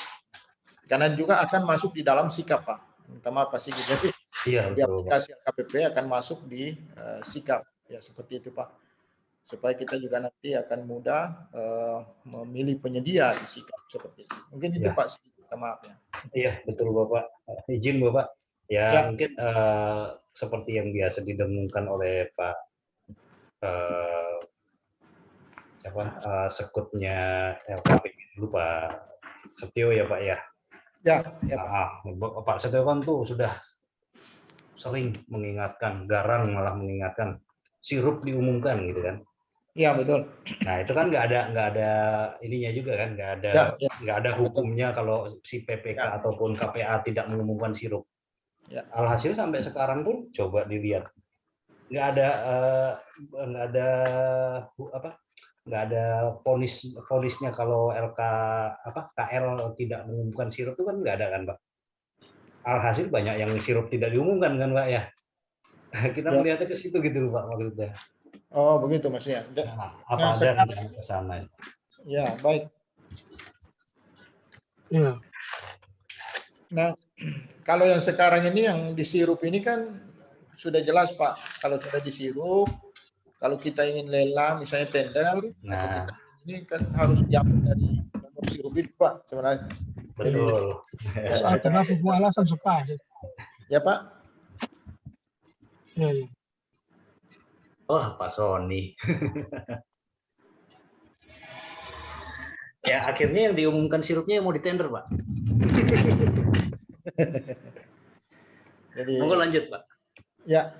[SPEAKER 1] Karena juga akan masuk di dalam sikap Pak. Minta maaf Pak Sigit. Jadi
[SPEAKER 4] Iya,
[SPEAKER 1] di aplikasi KPP akan masuk di sikap ya seperti itu Pak. Supaya kita juga nanti akan mudah memilih penyedia di sikap seperti itu. Mungkin itu
[SPEAKER 4] Ya.
[SPEAKER 1] Pak Sigit. Minta maaf ya.
[SPEAKER 4] Iya, betul Bapak. Izin Bapak. Ya,
[SPEAKER 1] Ya.
[SPEAKER 4] mungkin seperti yang biasa didengungkan oleh Pak sekutnya LKPP dulu Pak Setio ya Pak ya.
[SPEAKER 1] Ya, ya Pak.
[SPEAKER 4] Pak Setio kan tuh sudah sering mengingatkan, garang malah mengingatkan sirup diumumkan gitu kan.
[SPEAKER 1] Iya betul.
[SPEAKER 4] Nah itu kan nggak ada ininya juga kan, nggak ada hukumnya kalau si PPK ataupun KPA tidak mengumumkan sirup.
[SPEAKER 1] Ya.
[SPEAKER 4] Alhasil sampai sekarang pun coba dilihat nggak ada ponisnya kalau KL tidak mengumumkan sirup itu kan nggak ada kan Pak. Alhasil banyak yang sirup tidak diumumkan kan Pak ya. Kita melihatnya ke situ gitu Pak maksudnya.
[SPEAKER 1] Oh begitu maksudnya.
[SPEAKER 4] Apa ada ke sana?
[SPEAKER 1] Ya baik.
[SPEAKER 6] Ya.
[SPEAKER 1] Nah kalau yang sekarang ini yang disirup ini kan sudah jelas Pak. Kalau sudah disirup, kalau kita ingin lelang misalnya tender, atau kita ini kan harus diambil dari nomor sirup itu Pak sebenarnya.
[SPEAKER 4] Betul.
[SPEAKER 6] Kenapa alasan sepakat?
[SPEAKER 1] Ya Pak.
[SPEAKER 6] Ya, ya.
[SPEAKER 4] Oh, Pak Sony. Ya, akhirnya yang diumumkan sirupnya yang mau ditender, Pak.
[SPEAKER 1] Jadi,
[SPEAKER 4] monggo lanjut, Pak.
[SPEAKER 1] Ya.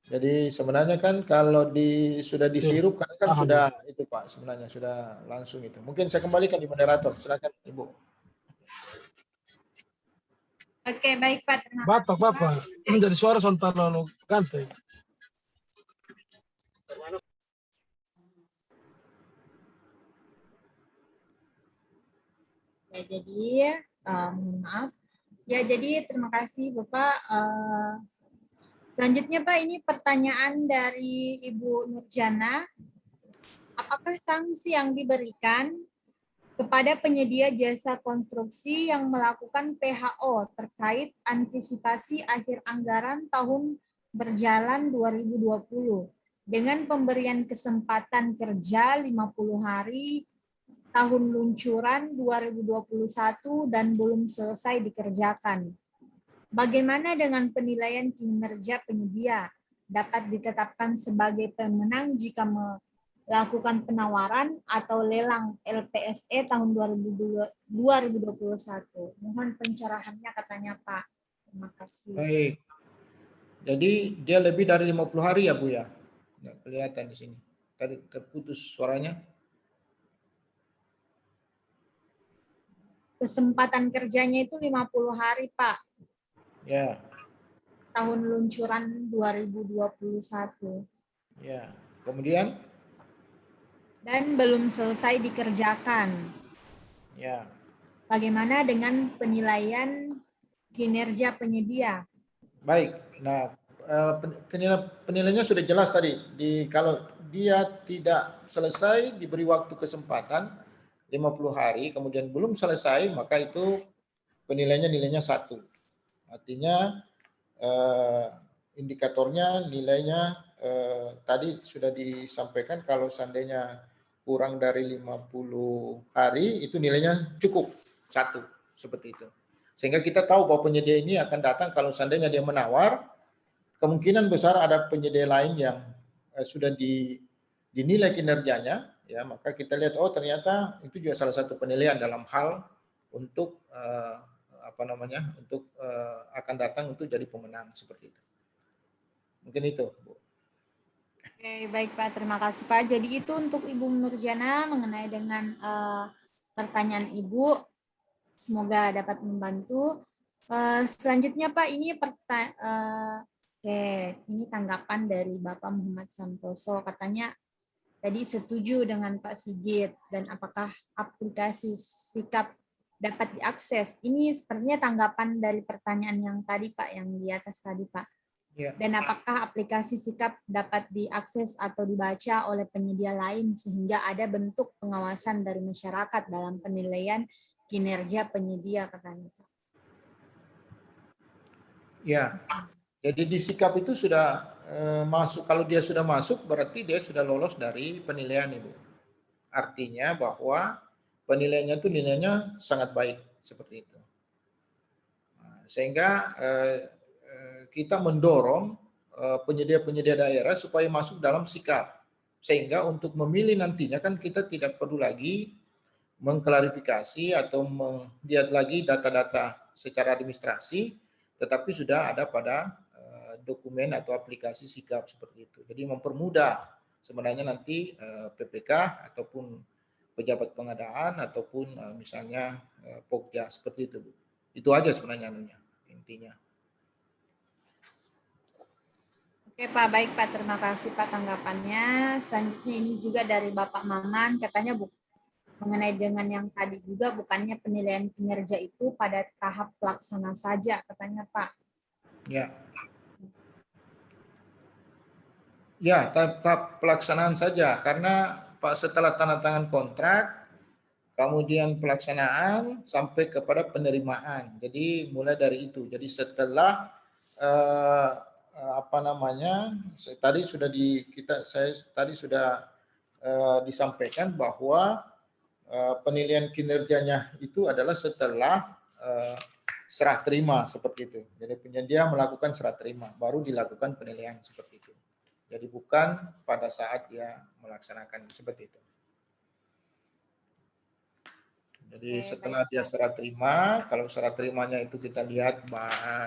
[SPEAKER 1] Jadi sebenarnya kan kalau sudah disirup kan sudah itu Pak, sebenarnya sudah langsung itu. Mungkin saya kembalikan di moderator, silakan Ibu.
[SPEAKER 2] Oke, baik Pak.
[SPEAKER 6] Bapak. Menjadi suara Sontano Gante.
[SPEAKER 2] Ya, jadi maaf. Ya, jadi terima kasih Bapak. Selanjutnya Pak, ini pertanyaan dari Ibu Nurjana. Apakah sanksi yang diberikan kepada penyedia jasa konstruksi yang melakukan PHO terkait antisipasi akhir anggaran tahun berjalan 2020 dengan pemberian kesempatan kerja 50 hari tahun luncuran 2021 dan belum selesai dikerjakan? Bagaimana dengan penilaian kinerja penyedia? Dapat ditetapkan sebagai pemenang jika melakukan penawaran atau lelang LPSE tahun 2021. Mohon pencerahannya katanya Pak. Terima kasih.
[SPEAKER 1] Baik. Jadi dia lebih dari 50 hari ya Bu ya? Nggak kelihatan di sini. Tadi terputus suaranya.
[SPEAKER 2] Kesempatan kerjanya itu 50 hari Pak.
[SPEAKER 1] Ya.
[SPEAKER 2] Tahun luncuran 2021.
[SPEAKER 1] Ya. Kemudian?
[SPEAKER 2] Dan belum selesai dikerjakan.
[SPEAKER 1] Ya.
[SPEAKER 2] Bagaimana dengan penilaian kinerja penyedia?
[SPEAKER 1] Baik. Nah, penilaiannya sudah jelas tadi. Kalau dia tidak selesai diberi waktu kesempatan 50 hari, kemudian belum selesai, maka itu penilaiannya nilainya 1. Artinya indikatornya nilainya tadi sudah disampaikan kalau seandainya kurang dari 50 hari itu nilainya cukup 1 seperti itu. Sehingga kita tahu bahwa penyedia ini akan datang kalau seandainya dia menawar, kemungkinan besar ada penyedia lain yang sudah dinilai kinerjanya, ya maka kita lihat oh ternyata itu juga salah satu penilaian dalam hal untuk untuk akan datang untuk jadi pemenang seperti itu. Mungkin itu, Bu.
[SPEAKER 2] Oke, baik Pak, terima kasih Pak. Jadi itu untuk Ibu Nurjana mengenai dengan pertanyaan Ibu, semoga dapat membantu. Selanjutnya Pak, ini ini tanggapan dari Bapak Muhammad Santoso, katanya tadi setuju dengan Pak Sigit, dan apakah aplikasi sikap dapat diakses? Ini sepertinya tanggapan dari pertanyaan yang tadi Pak, yang di atas tadi Pak.
[SPEAKER 1] Ya.
[SPEAKER 2] Dan apakah aplikasi sikap dapat diakses atau dibaca oleh penyedia lain sehingga ada bentuk pengawasan dari masyarakat dalam penilaian kinerja penyedia, katanya Pak.
[SPEAKER 1] Ya, jadi di sikap itu sudah masuk. Kalau dia sudah masuk, berarti dia sudah lolos dari penilaian, Ibu. Artinya bahwa penilaiannya itu nilainya sangat baik seperti itu. Sehingga kita mendorong penyedia-penyedia daerah supaya masuk dalam sikap, sehingga untuk memilih nantinya kan kita tidak perlu lagi mengklarifikasi atau melihat lagi data-data secara administrasi, tetapi sudah ada pada dokumen atau aplikasi sikap seperti itu. Jadi mempermudah sebenarnya nanti PPK ataupun pejabat pengadaan ataupun misalnya Pokja seperti itu, Bu. Itu aja sebenarnya intinya.
[SPEAKER 2] Oke Pak, baik Pak, terima kasih Pak tanggapannya. Selanjutnya ini juga dari Bapak Maman, katanya mengenai dengan yang tadi juga, bukannya penilaian kinerja itu pada tahap pelaksana saja, katanya Pak.
[SPEAKER 1] Ya. Ya, tahap pelaksanaan saja, karena Pak setelah tanda tangan kontrak, kemudian pelaksanaan sampai kepada penerimaan. Jadi mulai dari itu. Jadi setelah tadi sudah disampaikan bahwa penilaian kinerjanya itu adalah setelah serah terima seperti itu. Jadi penyedia melakukan serah terima, baru dilakukan penilaian seperti itu. Jadi bukan pada saat dia melaksanakan seperti itu. Jadi setelah dia serah terima, kalau serah terimanya itu kita lihat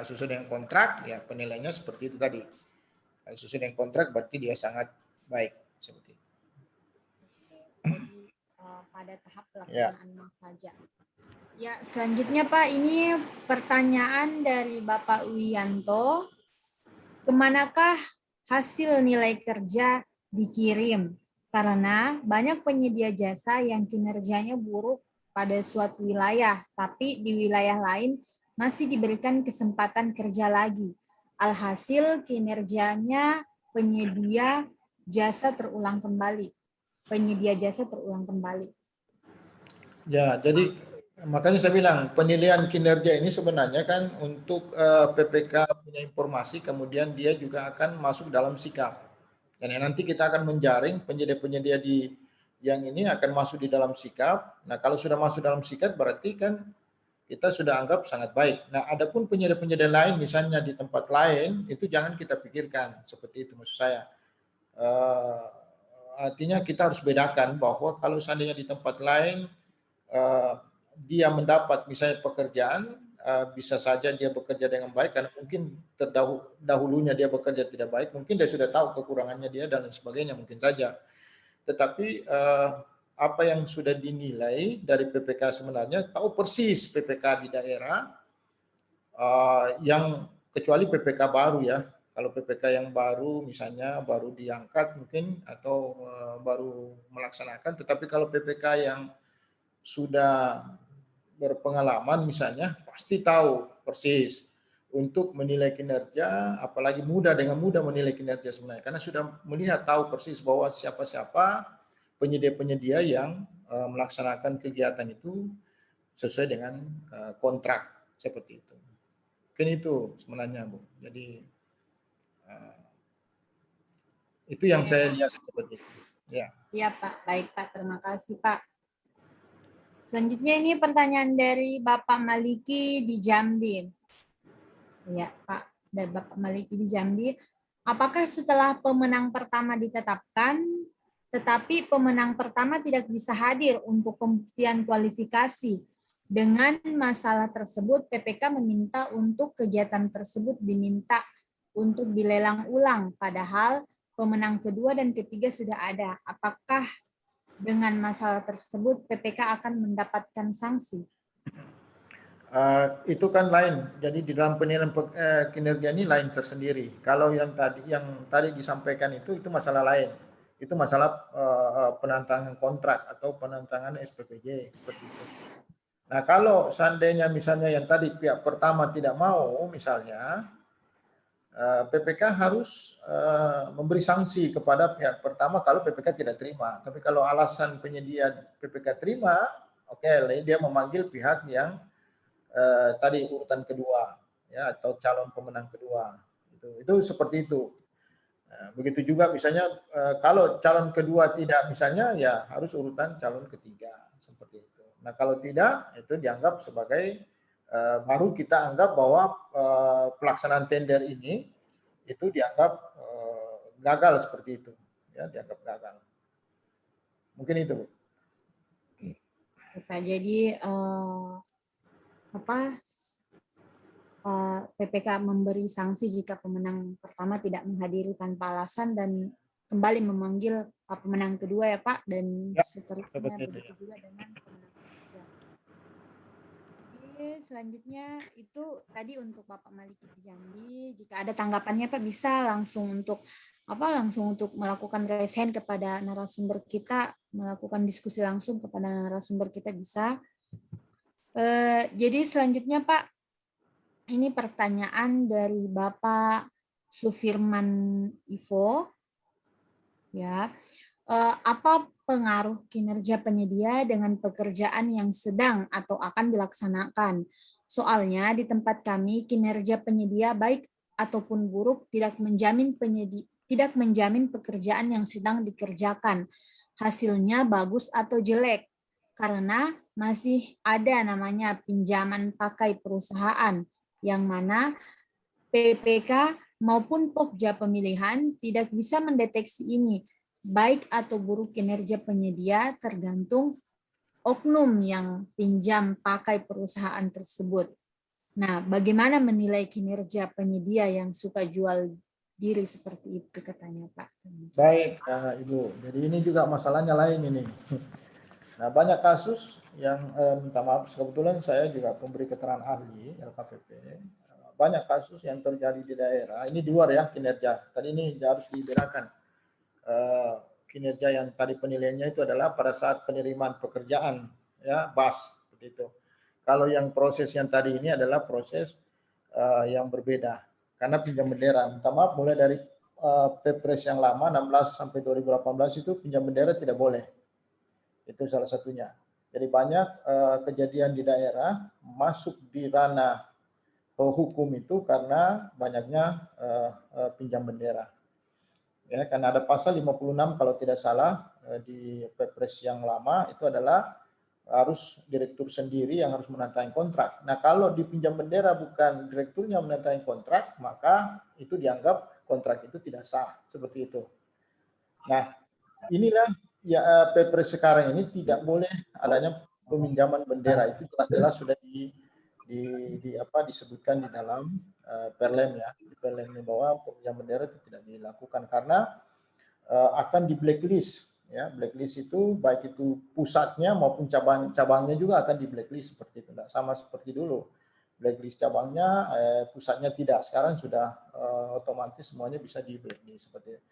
[SPEAKER 1] sesuai dengan kontrak, ya penilaiannya seperti itu tadi. Kalau sesuai dengan kontrak berarti dia sangat baik seperti itu.
[SPEAKER 2] Jadi pada tahap pelaksanaan saja. Ya, selanjutnya Pak, ini pertanyaan dari Bapak Wiyanto. Kemanakah hasil nilai kerja dikirim? Karena banyak penyedia jasa yang kinerjanya buruk pada suatu wilayah, tapi di wilayah lain masih diberikan kesempatan kerja lagi. Alhasil kinerjanya penyedia jasa terulang kembali.
[SPEAKER 1] Ya, jadi makanya saya bilang penilaian kinerja ini sebenarnya kan untuk PPK punya informasi, kemudian dia juga akan masuk dalam sikap. Dan nanti kita akan menjaring penyedia-penyedia yang ini akan masuk di dalam sikap. Nah, kalau sudah masuk dalam sikap berarti kan kita sudah anggap sangat baik. Nah, adapun penyedia-penyedia lain misalnya di tempat lain itu jangan kita pikirkan seperti itu, maksud saya. Artinya kita harus bedakan bahwa kalau seandainya di tempat lain dia mendapat misalnya pekerjaan, bisa saja dia bekerja dengan baik karena mungkin terdahulunya dia bekerja tidak baik, mungkin dia sudah tahu kekurangannya dia dan lain sebagainya mungkin saja. Tetapi apa yang sudah dinilai dari PPK sebenarnya tahu persis PPK di daerah, yang kecuali PPK baru ya. Kalau PPK yang baru misalnya baru diangkat mungkin atau baru melaksanakan, tetapi kalau PPK yang sudah berpengalaman misalnya pasti tahu persis untuk menilai kinerja, apalagi dengan mudah menilai kinerja sebenarnya karena sudah melihat tahu persis bahwa siapa-siapa penyedia-penyedia yang melaksanakan kegiatan itu sesuai dengan kontrak seperti itu. Mungkin itu sebenarnya, Bu. Jadi itu yang saya lihat seperti itu. Ya.
[SPEAKER 2] Iya Pak, baik Pak, terima kasih Pak. Selanjutnya ini pertanyaan dari Bapak Maliki di Jambi. Ya Pak, dari Bapak Maliki di Jambi. Apakah setelah pemenang pertama ditetapkan, tetapi pemenang pertama tidak bisa hadir untuk pembuktian kualifikasi, Dengan masalah tersebut, PPK meminta untuk kegiatan tersebut diminta untuk dilelang ulang, padahal pemenang kedua dan ketiga sudah ada. Apakah dengan masalah tersebut PPK akan mendapatkan sanksi?
[SPEAKER 1] Itu kan lain. Jadi di dalam penilaian kinerja ini lain tersendiri. Kalau yang tadi disampaikan itu masalah lain. Itu masalah penantangan kontrak atau penantangan SPPJ seperti itu. Nah, kalau seandainya misalnya yang tadi pihak pertama tidak mau, misalnya PPK harus memberi sanksi kepada pihak pertama kalau PPK tidak terima. Tapi kalau alasan penyedia PPK terima, oke, dia memanggil pihak yang tadi urutan kedua, ya, atau calon pemenang kedua. Itu seperti itu. Nah, begitu juga misalnya kalau calon kedua tidak misalnya, ya harus urutan calon ketiga seperti itu. Nah, kalau tidak, itu dianggap sebagai baru kita anggap bahwa pelaksanaan tender ini itu dianggap gagal seperti itu, ya, dianggap gagal. Mungkin itu, Bu.
[SPEAKER 2] Pak, jadi PPK memberi sanksi jika pemenang pertama tidak menghadiri tanpa alasan dan kembali memanggil pemenang kedua, ya Pak, dan
[SPEAKER 1] Ya,
[SPEAKER 2] seterusnya
[SPEAKER 1] seperti itu,
[SPEAKER 2] begitu juga dengan pemenang ketiga. Oke, selanjutnya itu tadi untuk Bapak Maliki Jambi. Jika ada tanggapannya Pak, bisa langsung untuk melakukan raise hand kepada narasumber kita, melakukan diskusi langsung kepada narasumber kita bisa. Jadi selanjutnya Pak, ini pertanyaan dari Bapak Sufirman Ivo. Ya, apa pengaruh kinerja penyedia dengan pekerjaan yang sedang atau akan dilaksanakan? Soalnya di tempat kami kinerja penyedia baik ataupun buruk tidak menjamin pekerjaan yang sedang dikerjakan hasilnya bagus atau jelek karena masih ada namanya pinjaman pakai perusahaan yang mana PPK maupun Pokja pemilihan tidak bisa mendeteksi ini, baik atau buruk kinerja penyedia tergantung oknum yang pinjam pakai perusahaan tersebut. Nah, bagaimana menilai kinerja penyedia yang suka jual diri seperti itu, katanya Pak?
[SPEAKER 1] Baik, Ibu. Jadi ini juga masalahnya lain ini. Nah, banyak kasus yang minta maaf, kebetulan saya juga pemberi keterangan ahli LKPP. Banyak kasus yang terjadi di daerah. Ini di luar ya kinerja. Tadi ini harus dibedakan. Kinerja yang tadi penilaiannya itu adalah pada saat penerimaan pekerjaan, ya, BAS seperti itu. Kalau yang proses yang tadi ini adalah proses yang berbeda. Karena pinjam bendera, minta maaf, mulai dari Perpres yang lama 16 sampai 2018 itu pinjam bendera tidak boleh. Itu salah satunya. Jadi banyak kejadian di daerah masuk di ranah hukum itu karena banyaknya pinjam bendera. Ya, karena ada pasal 56 kalau tidak salah di Perpres yang lama itu adalah harus direktur sendiri yang harus menandatangani kontrak. Nah, kalau di pinjam bendera bukan direkturnya menandatangani kontrak, maka itu dianggap kontrak itu tidak sah, seperti itu. Nah, inilah ya Perpres sekarang ini tidak boleh adanya peminjaman bendera, itu jelas-jelas sudah disebutkan di dalam Perlem ya, di Perlem ini bahwa peminjaman bendera itu tidak dilakukan karena akan di blacklist ya. Blacklist itu baik itu pusatnya maupun cabang-cabangnya juga akan di blacklist seperti itu. Tidak sama seperti dulu. Blacklist cabangnya, pusatnya tidak. Sekarang sudah otomatis semuanya bisa di blacklist seperti itu.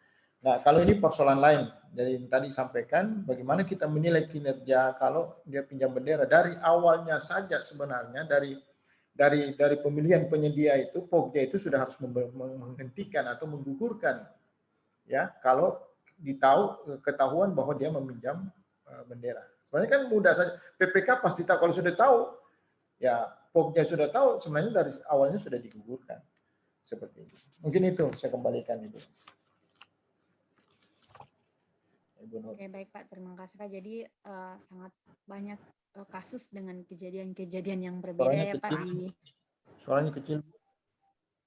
[SPEAKER 1] Nah, kalau ini persoalan lain. Jadi tadi sampaikan bagaimana kita menilai kinerja kalau dia pinjam bendera dari awalnya saja sebenarnya dari pemilihan penyedia itu Pokja itu sudah harus menghentikan atau menggugurkan ya kalau ketahuan bahwa dia meminjam bendera. Sebenarnya kan mudah saja. PPK pasti tahu, kalau sudah tahu ya Pokja sudah tahu sebenarnya dari awalnya sudah digugurkan. Seperti itu. Mungkin itu saya kembalikan itu.
[SPEAKER 2] Oke, baik Pak, terima kasih Pak. Jadi sangat banyak kasus dengan kejadian-kejadian yang berbeda ya Pak.
[SPEAKER 1] Suaranya kecil.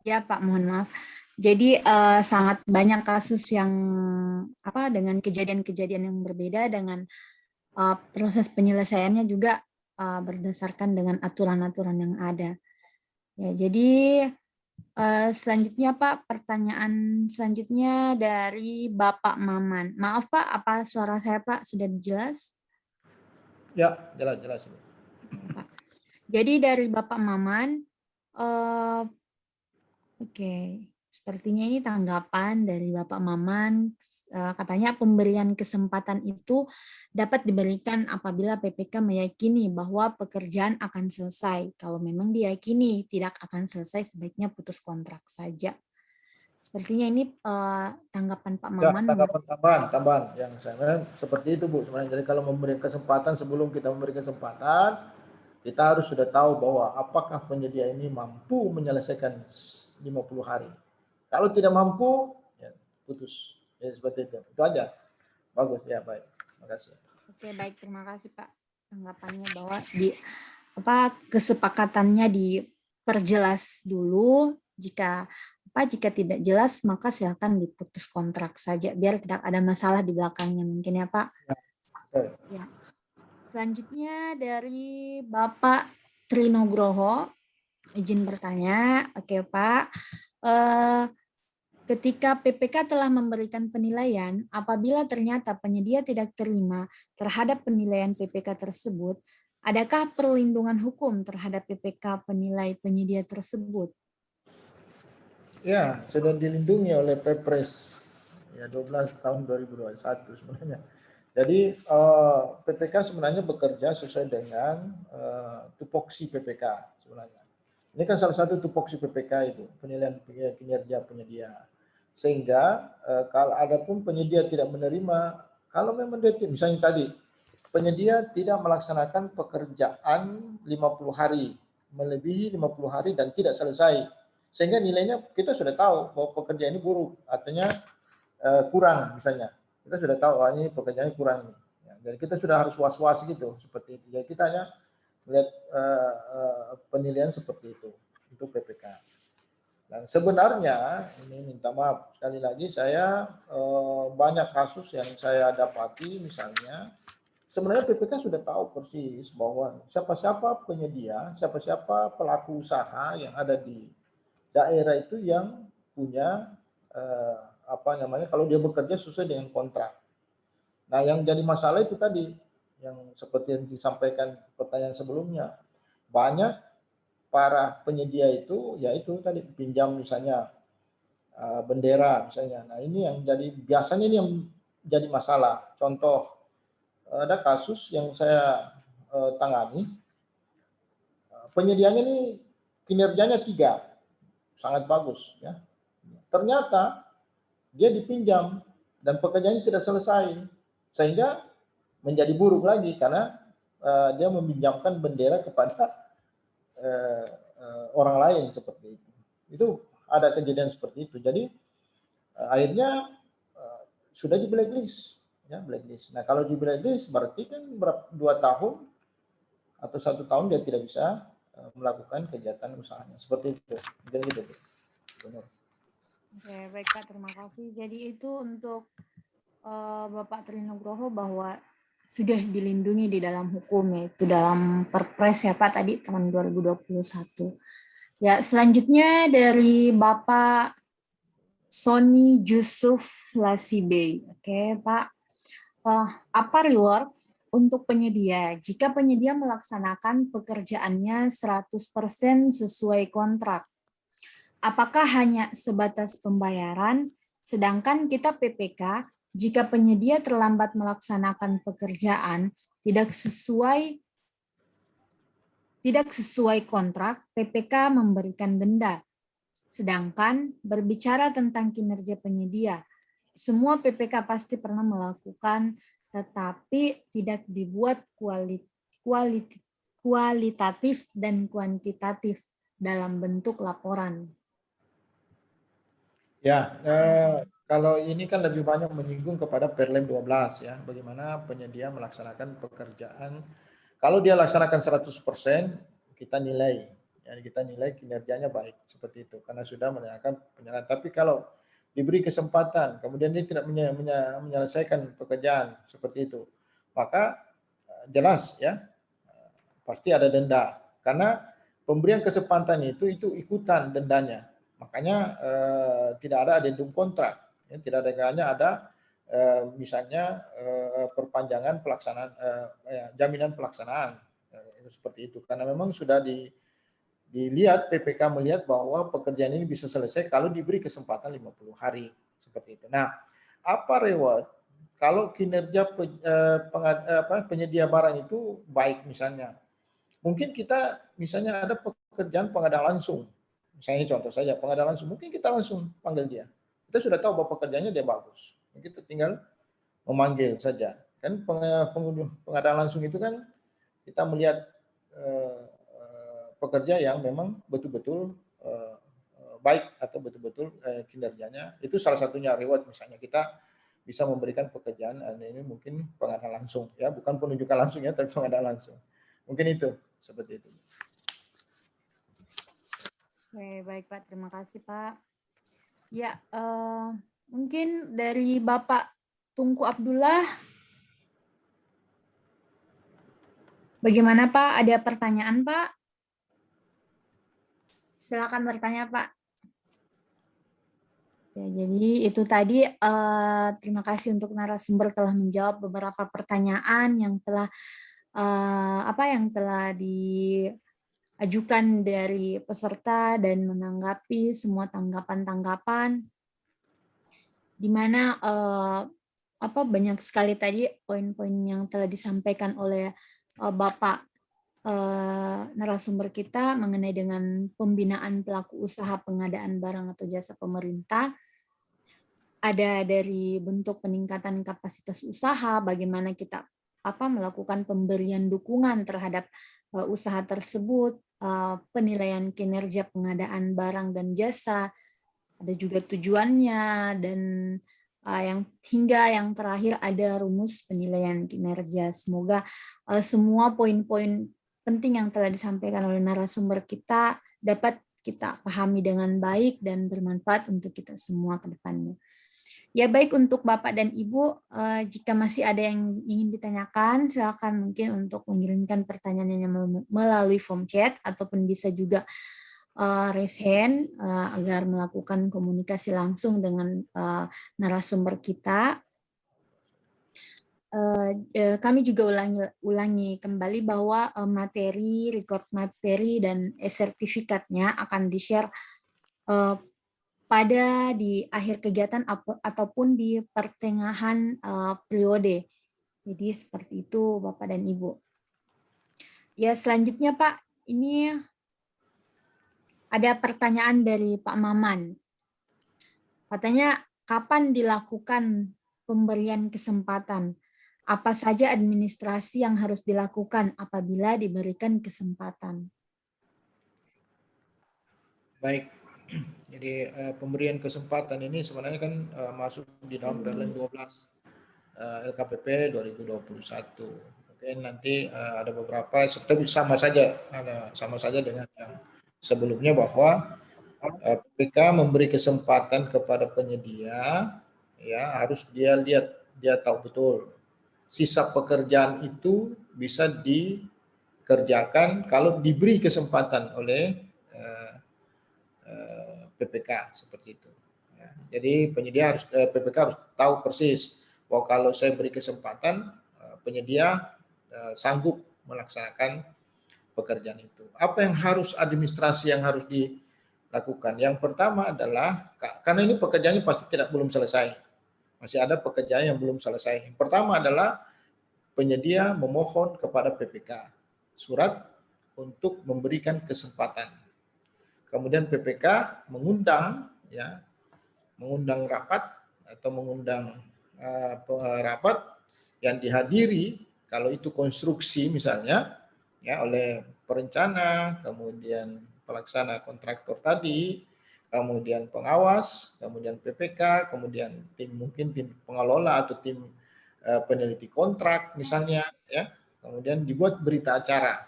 [SPEAKER 2] Ya Pak, mohon maaf. Jadi sangat banyak kasus yang dengan kejadian-kejadian yang berbeda dengan proses penyelesaiannya juga berdasarkan dengan aturan-aturan yang ada. Ya, jadi selanjutnya Pak, pertanyaan selanjutnya dari Bapak Maman. Maaf Pak, apa suara saya Pak sudah jelas?
[SPEAKER 1] Ya, jelas.
[SPEAKER 2] Pak. Jadi dari Bapak Maman, oke, sepertinya ini tanggapan dari Bapak Maman, katanya pemberian kesempatan itu dapat diberikan apabila PPK meyakini bahwa pekerjaan akan selesai. Kalau memang diyakini tidak akan selesai, sebaiknya putus kontrak saja. Sepertinya ini tanggapan Pak
[SPEAKER 1] Ya,
[SPEAKER 2] Maman.
[SPEAKER 1] tambahan yang saya seperti itu Bu sebenarnya. Jadi kalau memberi kesempatan, sebelum kita memberi kesempatan, kita harus sudah tahu bahwa apakah penyedia ini mampu menyelesaikan 50 hari. Kalau tidak mampu, ya putus. Ya, seperti itu. Itu aja. Bagus ya, baik. Terima kasih.
[SPEAKER 2] Oke, baik, terima kasih Pak tanggapannya bahwa kesepakatannya diperjelas dulu. Jika tidak jelas maka silakan diputus kontrak saja biar tidak ada masalah di belakangnya mungkin ya Pak. Ya. Selanjutnya dari Bapak Trinugroho, izin bertanya. Oke Pak, ketika PPK telah memberikan penilaian, apabila ternyata penyedia tidak terima terhadap penilaian PPK tersebut, adakah perlindungan hukum terhadap PPK penilai penyedia tersebut?
[SPEAKER 1] Ya, sudah dilindungi oleh Perpres ya 12 tahun 2021 sebenarnya. Jadi PPK sebenarnya bekerja sesuai dengan tupoksi PPK sebenarnya. Ini kan salah satu tupoksi PPK itu, penilaian kinerja penyedia. Sehingga kalau ada pun penyedia tidak menerima, kalau memang dia misalnya tadi penyedia tidak melaksanakan pekerjaan 50 hari, melebihi 50 hari dan tidak selesai. Sehingga nilainya kita sudah tahu bahwa pekerjaan ini buruk, artinya kurang misalnya. Kita sudah tahu ini pekerjaannya kurang. Ya, jadi kita sudah harus was-was gitu seperti itu. Jadi kita hanya melihat penilaian seperti itu untuk PPK. Dan sebenarnya ini minta maaf sekali lagi saya banyak kasus yang saya dapati misalnya sebenarnya PPK sudah tahu persis bahwa siapa-siapa penyedia, siapa-siapa pelaku usaha yang ada di daerah itu yang punya kalau dia bekerja sesuai dengan kontrak. Nah, yang jadi masalah itu tadi yang seperti yang disampaikan pertanyaan sebelumnya. Banyak para penyedia itu yaitu tadi pinjam misalnya bendera misalnya. Nah, ini yang biasanya ini yang jadi masalah. Contoh ada kasus yang saya tangani, penyediaannya ini kinerjanya 3, sangat bagus ya. Ternyata dia dipinjam dan pekerjaannya tidak selesai, sehingga menjadi buruk lagi karena dia meminjamkan bendera kepada orang lain seperti itu. Itu ada kejadian seperti itu. Jadi akhirnya sudah di blacklist, ya blacklist. Nah kalau di blacklist berarti kan 2 tahun atau 1 tahun dia tidak bisa melakukan kegiatan usahanya seperti itu. Jadi gitu. Benar.
[SPEAKER 2] Oke, baik Pak, terima kasih. Jadi itu untuk Bapak Trinugroho bahwa sudah dilindungi di dalam hukum, yaitu dalam Perpres ya Pak tadi tahun 2021. Ya, selanjutnya dari Bapak Sony Yusuf Lasibe. Oke Pak, apa reward untuk penyedia jika penyedia melaksanakan pekerjaannya 100% sesuai kontrak? Apakah hanya sebatas pembayaran, sedangkan kita PPK, jika penyedia terlambat melaksanakan pekerjaan tidak sesuai kontrak, PPK memberikan denda. Sedangkan berbicara tentang kinerja penyedia, semua PPK pasti pernah melakukan, tetapi tidak dibuat kualitatif dan kuantitatif dalam bentuk laporan.
[SPEAKER 1] Ya, kalau ini kan lebih banyak menyinggung kepada Perlem 12 ya, bagaimana penyedia melaksanakan pekerjaan. Kalau dia laksanakan 100%, kita nilai, ya kita nilai kinerjanya baik seperti itu, karena sudah menjalankan penyedia. Tapi kalau diberi kesempatan, kemudian dia tidak menyelesaikan pekerjaan seperti itu, maka jelas ya pasti ada denda. Karena pemberian kesempatan itu ikutan dendanya. Makanya tidak ada addendum kontrak. Ya, tidak ada kayaknya ada misalnya perpanjangan pelaksanaan jaminan pelaksanaan seperti itu. Karena memang sudah dilihat PPK melihat bahwa pekerjaan ini bisa selesai kalau diberi kesempatan 50 hari seperti itu. Nah, apa reward kalau kinerja penyedia barang itu baik misalnya? Mungkin kita misalnya ada pekerjaan pengadaan langsung. Misalnya contoh saja pengadaan langsung, mungkin kita langsung panggil dia. Kita sudah tahu bahwa pekerjaannya dia bagus. Kita tinggal memanggil saja. Kan pengadaan langsung itu kan kita melihat pekerja yang memang betul-betul baik atau betul-betul kinerjanya. Itu salah satunya reward misalnya kita bisa memberikan pekerjaan ini mungkin pengadaan langsung ya, bukan penunjukan langsung ya, tapi pengadaan langsung. Mungkin itu seperti itu.
[SPEAKER 2] Oke, baik Pak, terima kasih Pak. Ya, mungkin dari Bapak Tungku Abdullah, bagaimana Pak? Ada pertanyaan Pak? Silakan bertanya Pak. Ya, jadi itu tadi terima kasih untuk narasumber telah menjawab beberapa pertanyaan yang telah diajukan dari peserta dan menanggapi semua tanggapan-tanggapan, di mana banyak sekali tadi poin-poin yang telah disampaikan oleh Bapak narasumber kita mengenai dengan pembinaan pelaku usaha pengadaan barang atau jasa pemerintah. Ada dari bentuk peningkatan kapasitas usaha, bagaimana kita melakukan pemberian dukungan terhadap usaha tersebut, penilaian kinerja pengadaan barang dan jasa, ada juga tujuannya, dan hingga yang terakhir ada rumus penilaian kinerja. Semoga semua poin-poin penting yang telah disampaikan oleh narasumber kita dapat kita pahami dengan baik dan bermanfaat untuk kita semua ke depannya. Ya, baik, untuk Bapak dan Ibu, jika masih ada yang ingin ditanyakan, silakan mungkin untuk mengirimkan pertanyaannya melalui form chat ataupun bisa juga raise hand agar melakukan komunikasi langsung dengan narasumber kita. Kami juga ulangi kembali bahwa materi, record materi, dan sertifikatnya akan di-share pada di akhir kegiatan ataupun di pertengahan periode. Jadi seperti itu Bapak dan Ibu. Ya, selanjutnya Pak, ini ada pertanyaan dari Pak Maman. Katanya, kapan dilakukan pemberian kesempatan? Apa saja administrasi yang harus dilakukan apabila diberikan kesempatan?
[SPEAKER 1] Baik, jadi pemberian kesempatan ini sebenarnya kan masuk di dalam Perlen 12 LKPP 2021. Oke, nanti ada beberapa, tapi sama saja dengan yang sebelumnya bahwa PPK memberi kesempatan kepada penyedia, ya harus dia lihat, dia tahu betul sisa pekerjaan itu bisa dikerjakan kalau diberi kesempatan oleh PPK seperti itu. Ya, jadi penyedia harus PPK harus tahu persis bahwa kalau saya beri kesempatan penyedia sanggup melaksanakan pekerjaan itu. Apa yang harus administrasi yang harus dilakukan? Yang pertama adalah karena ini pekerjaannya pasti belum selesai. Masih ada pekerjaan yang belum selesai. Yang pertama adalah penyedia memohon kepada PPK surat untuk memberikan kesempatan. Kemudian PPK mengundang rapat atau mengundang rapat yang dihadiri kalau itu konstruksi misalnya ya oleh perencana, kemudian pelaksana kontraktor tadi, kemudian pengawas, kemudian PPK, kemudian mungkin tim pengelola atau tim peneliti kontrak misalnya ya. Kemudian dibuat berita acara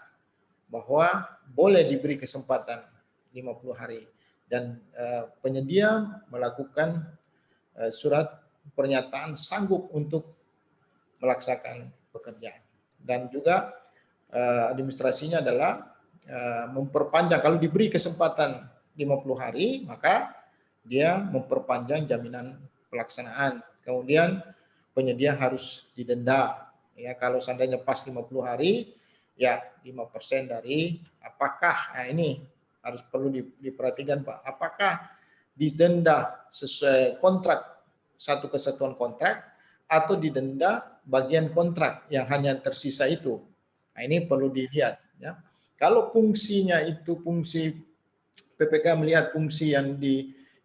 [SPEAKER 1] bahwa boleh diberi kesempatan 50 hari dan penyedia melakukan surat pernyataan sanggup untuk melaksanakan pekerjaan. Dan juga administrasinya adalah memperpanjang. Kalau diberi kesempatan 50 hari, maka dia memperpanjang jaminan pelaksanaan. Kemudian penyedia harus didenda. Ya, kalau seandainya pas 50 hari, ya 5% dari apakah, nah ini harus perlu diperhatikan Pak, apakah didenda sesuai kontrak, satu kesatuan kontrak, atau didenda bagian kontrak yang hanya tersisa itu. Nah, ini perlu dilihat. Ya. Kalau fungsinya itu fungsi PPK melihat fungsi yang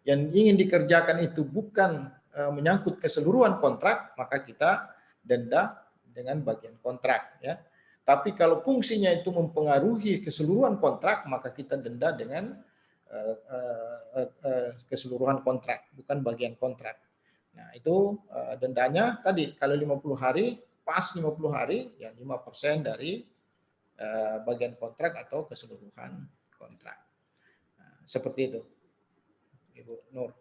[SPEAKER 1] ingin dikerjakan itu bukan menyangkut keseluruhan kontrak, maka kita denda dengan bagian kontrak. Ya. Tapi kalau fungsinya itu mempengaruhi keseluruhan kontrak, maka kita denda dengan keseluruhan kontrak, bukan bagian kontrak. Nah, itu dendanya tadi kalau 50 hari, pas 50 hari, ya 5% dari bagian kontrak atau keseluruhan kontrak. Nah, seperti itu, Ibu Nur.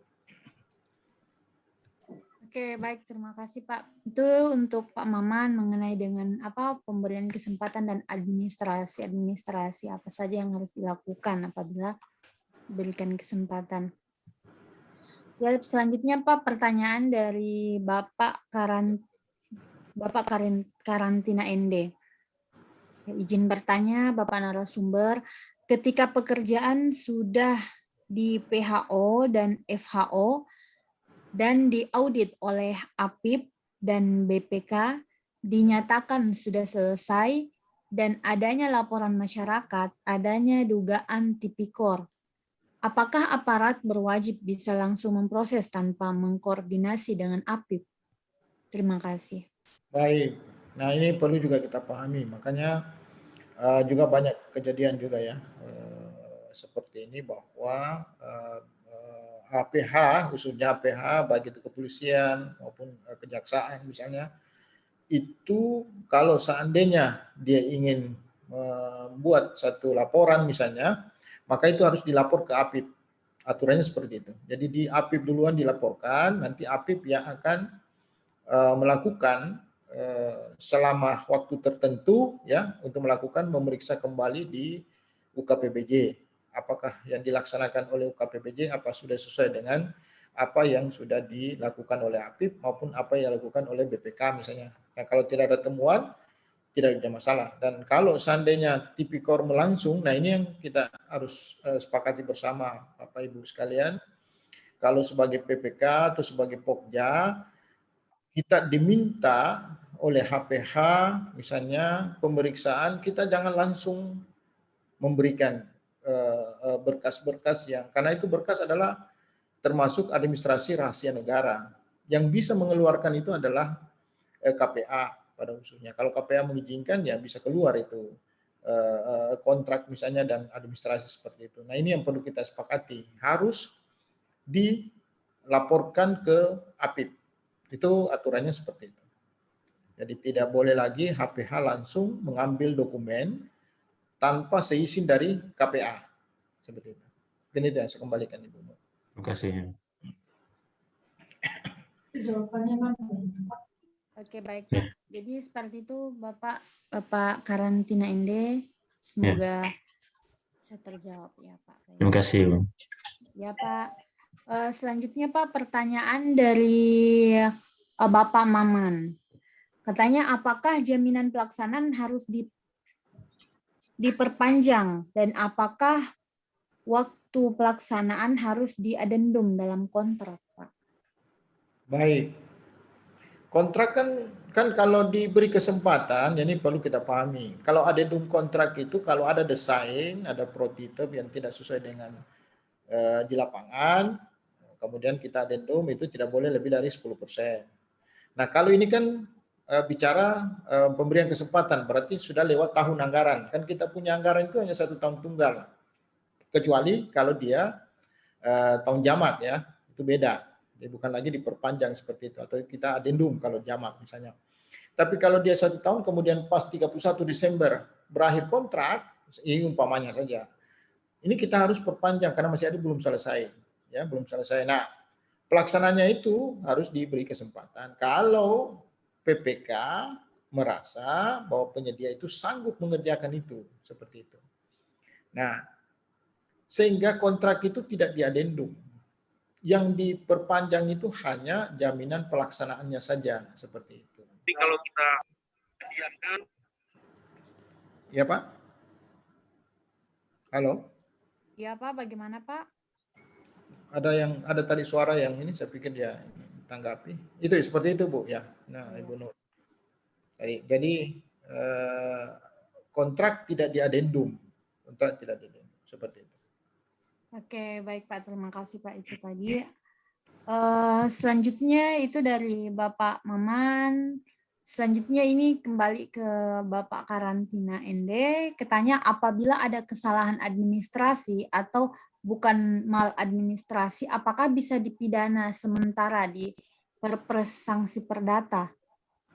[SPEAKER 2] Oke, baik, terima kasih Pak. Itu untuk Pak Maman mengenai dengan pemberian kesempatan dan administrasi apa saja yang harus dilakukan apabila diberikan kesempatan. Ya, selanjutnya Pak, pertanyaan dari Bapak Karantina ND. Ya, izin bertanya Bapak narasumber, ketika pekerjaan sudah di PHO dan FHO dan diaudit oleh APIP dan BPK, dinyatakan sudah selesai dan adanya laporan masyarakat, adanya dugaan tipikor. Apakah aparat berwajib bisa langsung memproses tanpa mengkoordinasi dengan APIP? Terima kasih.
[SPEAKER 1] Baik, nah ini perlu juga kita pahami, makanya juga banyak kejadian juga ya seperti ini bahwa HPH, khususnya HPH, baik itu kepolisian maupun kejaksaan misalnya, itu kalau seandainya dia ingin membuat satu laporan misalnya, maka itu harus dilapor ke APIP. Aturannya seperti itu. Jadi di APIP duluan dilaporkan, nanti APIP yang akan melakukan selama waktu tertentu ya untuk melakukan memeriksa kembali di UKPBJ. Apakah yang dilaksanakan oleh UKPBJ apa sudah sesuai dengan apa yang sudah dilakukan oleh APIP maupun apa yang dilakukan oleh BPK misalnya. Nah, kalau tidak ada temuan, tidak ada masalah. Dan kalau seandainya tipikor melangsung, nah ini yang kita harus sepakati bersama Bapak Ibu sekalian. Kalau sebagai PPK atau sebagai Pokja, kita diminta oleh HPH misalnya pemeriksaan, kita jangan langsung memberikan berkas-berkas yang, karena itu berkas adalah termasuk administrasi rahasia negara. Yang bisa mengeluarkan itu adalah KPA pada khususnya. Kalau KPA mengizinkan ya bisa keluar itu kontrak misalnya dan administrasi seperti itu. Nah ini yang perlu kita sepakati, harus dilaporkan ke APIP. Itu aturannya seperti itu. Jadi tidak boleh lagi HPH langsung mengambil dokumen tanpa seizin dari KPA. Seperti itu. Ini yang saya kembalikan Ibu.
[SPEAKER 4] Terima kasih.
[SPEAKER 2] Oke, baik Pak. Jadi seperti itu Bapak Karantina ND. Semoga bisa terjawab ya Pak.
[SPEAKER 4] Terima kasih.
[SPEAKER 2] Ya Pak. Selanjutnya Pak, pertanyaan dari Bapak Maman. Katanya apakah jaminan pelaksanaan harus diperpanjang dan apakah waktu pelaksanaan harus diadendum dalam kontrak, Pak?
[SPEAKER 1] Baik. Kontrak kan kalau diberi kesempatan, ini perlu kita pahami. Kalau adendum kontrak itu kalau ada desain, ada prototipe yang tidak sesuai dengan di lapangan, kemudian kita adendum itu tidak boleh lebih dari 10%. Nah, kalau ini kan bicara pemberian kesempatan, berarti sudah lewat tahun anggaran. Kan kita punya anggaran itu hanya 1 tahun tunggal. Kecuali kalau dia tahun jamak ya, itu beda. Jadi bukan lagi diperpanjang seperti itu. Atau kita adendum kalau jamak misalnya. Tapi kalau dia 1 tahun kemudian pas 31 Desember berakhir kontrak, ini umpamanya saja. Ini kita harus perpanjang karena masih ada belum selesai. Ya, belum selesai. Nah, pelaksananya itu harus diberi kesempatan. Kalau PPK merasa bahwa penyedia itu sanggup mengerjakan itu, seperti itu. Nah, sehingga kontrak itu tidak diadendum. Yang diperpanjang itu hanya jaminan pelaksanaannya saja, seperti itu.
[SPEAKER 5] Tapi kalau kita diamkan,
[SPEAKER 1] Ya Pak? Halo?
[SPEAKER 2] Ya Pak, bagaimana Pak?
[SPEAKER 1] Ada tadi suara yang ini, saya pikir dia tanggapi. Itu seperti itu Bu ya. Nah Ibu Nur. Jadi kontrak tidak diadendum, seperti itu.
[SPEAKER 2] Oke, baik Pak, terima kasih Pak itu tadi. Selanjutnya itu dari Bapak Maman. Selanjutnya ini kembali ke Bapak Karantina ND. Ketanya apabila ada kesalahan administrasi atau bukan maladministrasi, apakah bisa dipidana sementara di Perpres sanksi perdata?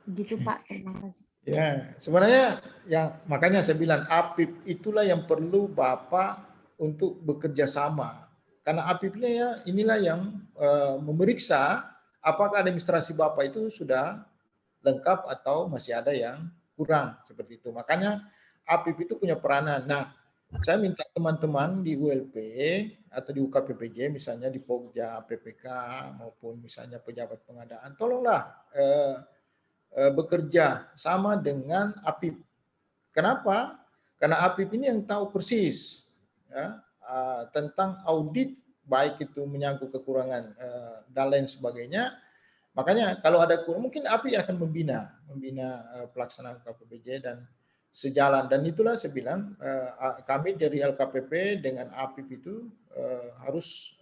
[SPEAKER 2] Begitu Pak, terima kasih.
[SPEAKER 1] Ya, sebenarnya ya makanya saya bilang APIP itulah yang perlu Bapak untuk bekerja sama. Karena APIP-nya inilah yang memeriksa apakah administrasi Bapak itu sudah lengkap atau masih ada yang kurang, seperti itu. Makanya APIP itu punya peranan. Nah, saya minta teman-teman di ULP atau di UKPPJ, misalnya di Pokja, PPK, maupun misalnya pejabat pengadaan, tolonglah bekerja sama dengan APIP. Kenapa? Karena APIP ini yang tahu persis ya, tentang audit, baik itu menyangkut kekurangan dan lain sebagainya. Makanya kalau ada kurang, mungkin APIP akan membina pelaksanaan KPPJ dan sejalan. Dan itulah saya bilang kami dari LKPP dengan APIP itu harus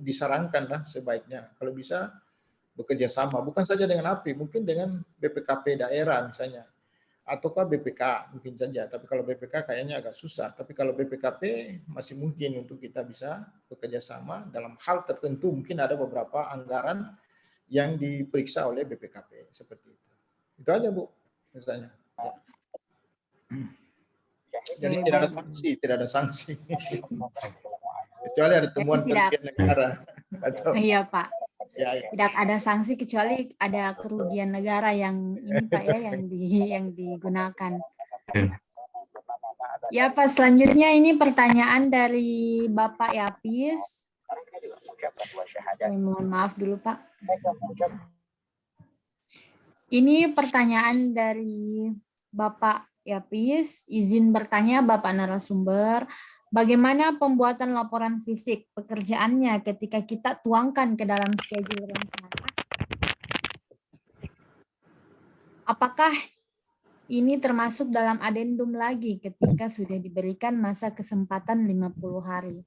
[SPEAKER 1] disarankan lah sebaiknya kalau bisa bekerja sama, bukan saja dengan APIP, mungkin dengan BPKP daerah misalnya, ataukah BPK mungkin saja. Tapi kalau BPK kayaknya agak susah. Tapi kalau BPKP masih mungkin untuk kita bisa bekerja sama dalam hal tertentu. Mungkin ada beberapa anggaran yang diperiksa oleh BPKP seperti itu. Itu aja Bu, misalnya. Ya. Jadi tidak ada sanksi. Kecuali ada temuan kerugian negara. Atau,
[SPEAKER 2] iya Pak.
[SPEAKER 1] Ya.
[SPEAKER 2] Tidak ada sanksi kecuali ada kerugian negara yang ini Pak ya yang digunakan. Ya Pak, selanjutnya ini pertanyaan dari Bapak Yapis. Mohon maaf dulu Pak. Ini pertanyaan dari Bapak Yapis. Izin bertanya Bapak narasumber, bagaimana pembuatan laporan fisik pekerjaannya ketika kita tuangkan ke dalam schedule rencana? Apakah ini termasuk dalam adendum lagi ketika sudah diberikan masa kesempatan 50 hari?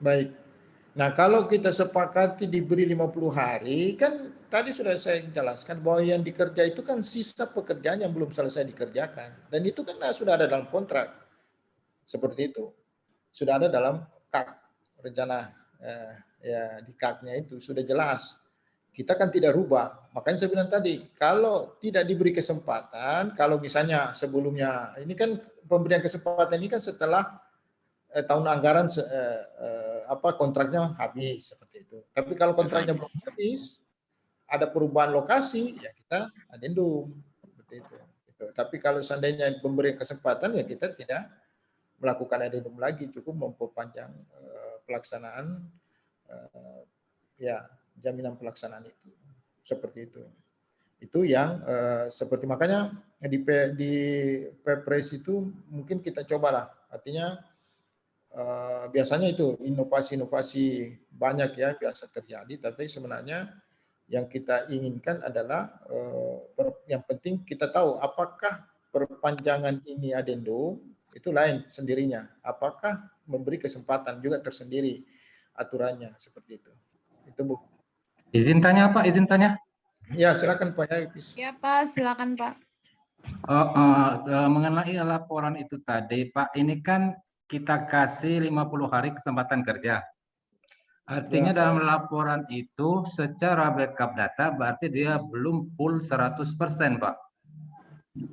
[SPEAKER 1] Baik. Nah, kalau kita sepakati diberi 50 hari, kan tadi sudah saya jelaskan bahwa yang dikerja itu kan sisa pekerjaan yang belum selesai dikerjakan. Dan itu kan sudah ada dalam kontrak. Seperti itu. Sudah ada dalam KAK, rencana ya di KAK-nya itu sudah jelas. Kita kan tidak rubah. Makanya saya bilang tadi, kalau tidak diberi kesempatan, kalau misalnya sebelumnya, ini kan pemberian kesempatan ini kan setelah tahun anggaran kontraknya habis seperti itu. Tapi kalau kontraknya belum habis, ada perubahan lokasi, ya kita adendum seperti itu. Tapi kalau seandainya pemberian kesempatan, ya kita tidak melakukan adendum lagi, cukup memperpanjang pelaksanaan jaminan pelaksanaan itu seperti itu. Itu yang seperti makanya di Perpres itu mungkin kita cobalah, artinya biasanya itu inovasi-inovasi banyak ya biasa terjadi, tapi sebenarnya yang kita inginkan adalah yang penting kita tahu apakah perpanjangan ini adendum itu lain sendirinya, apakah memberi kesempatan juga tersendiri aturannya seperti itu. Itu Bu.
[SPEAKER 7] Izin tanya Pak, izin tanya.
[SPEAKER 1] Ya silakan Pak Yapis.
[SPEAKER 2] Ya Pak, silakan Pak.
[SPEAKER 7] Mengenai laporan itu tadi Pak, ini kan kita kasih 50 hari kesempatan kerja. Artinya dalam laporan itu secara backup data berarti dia belum full 100% Pak.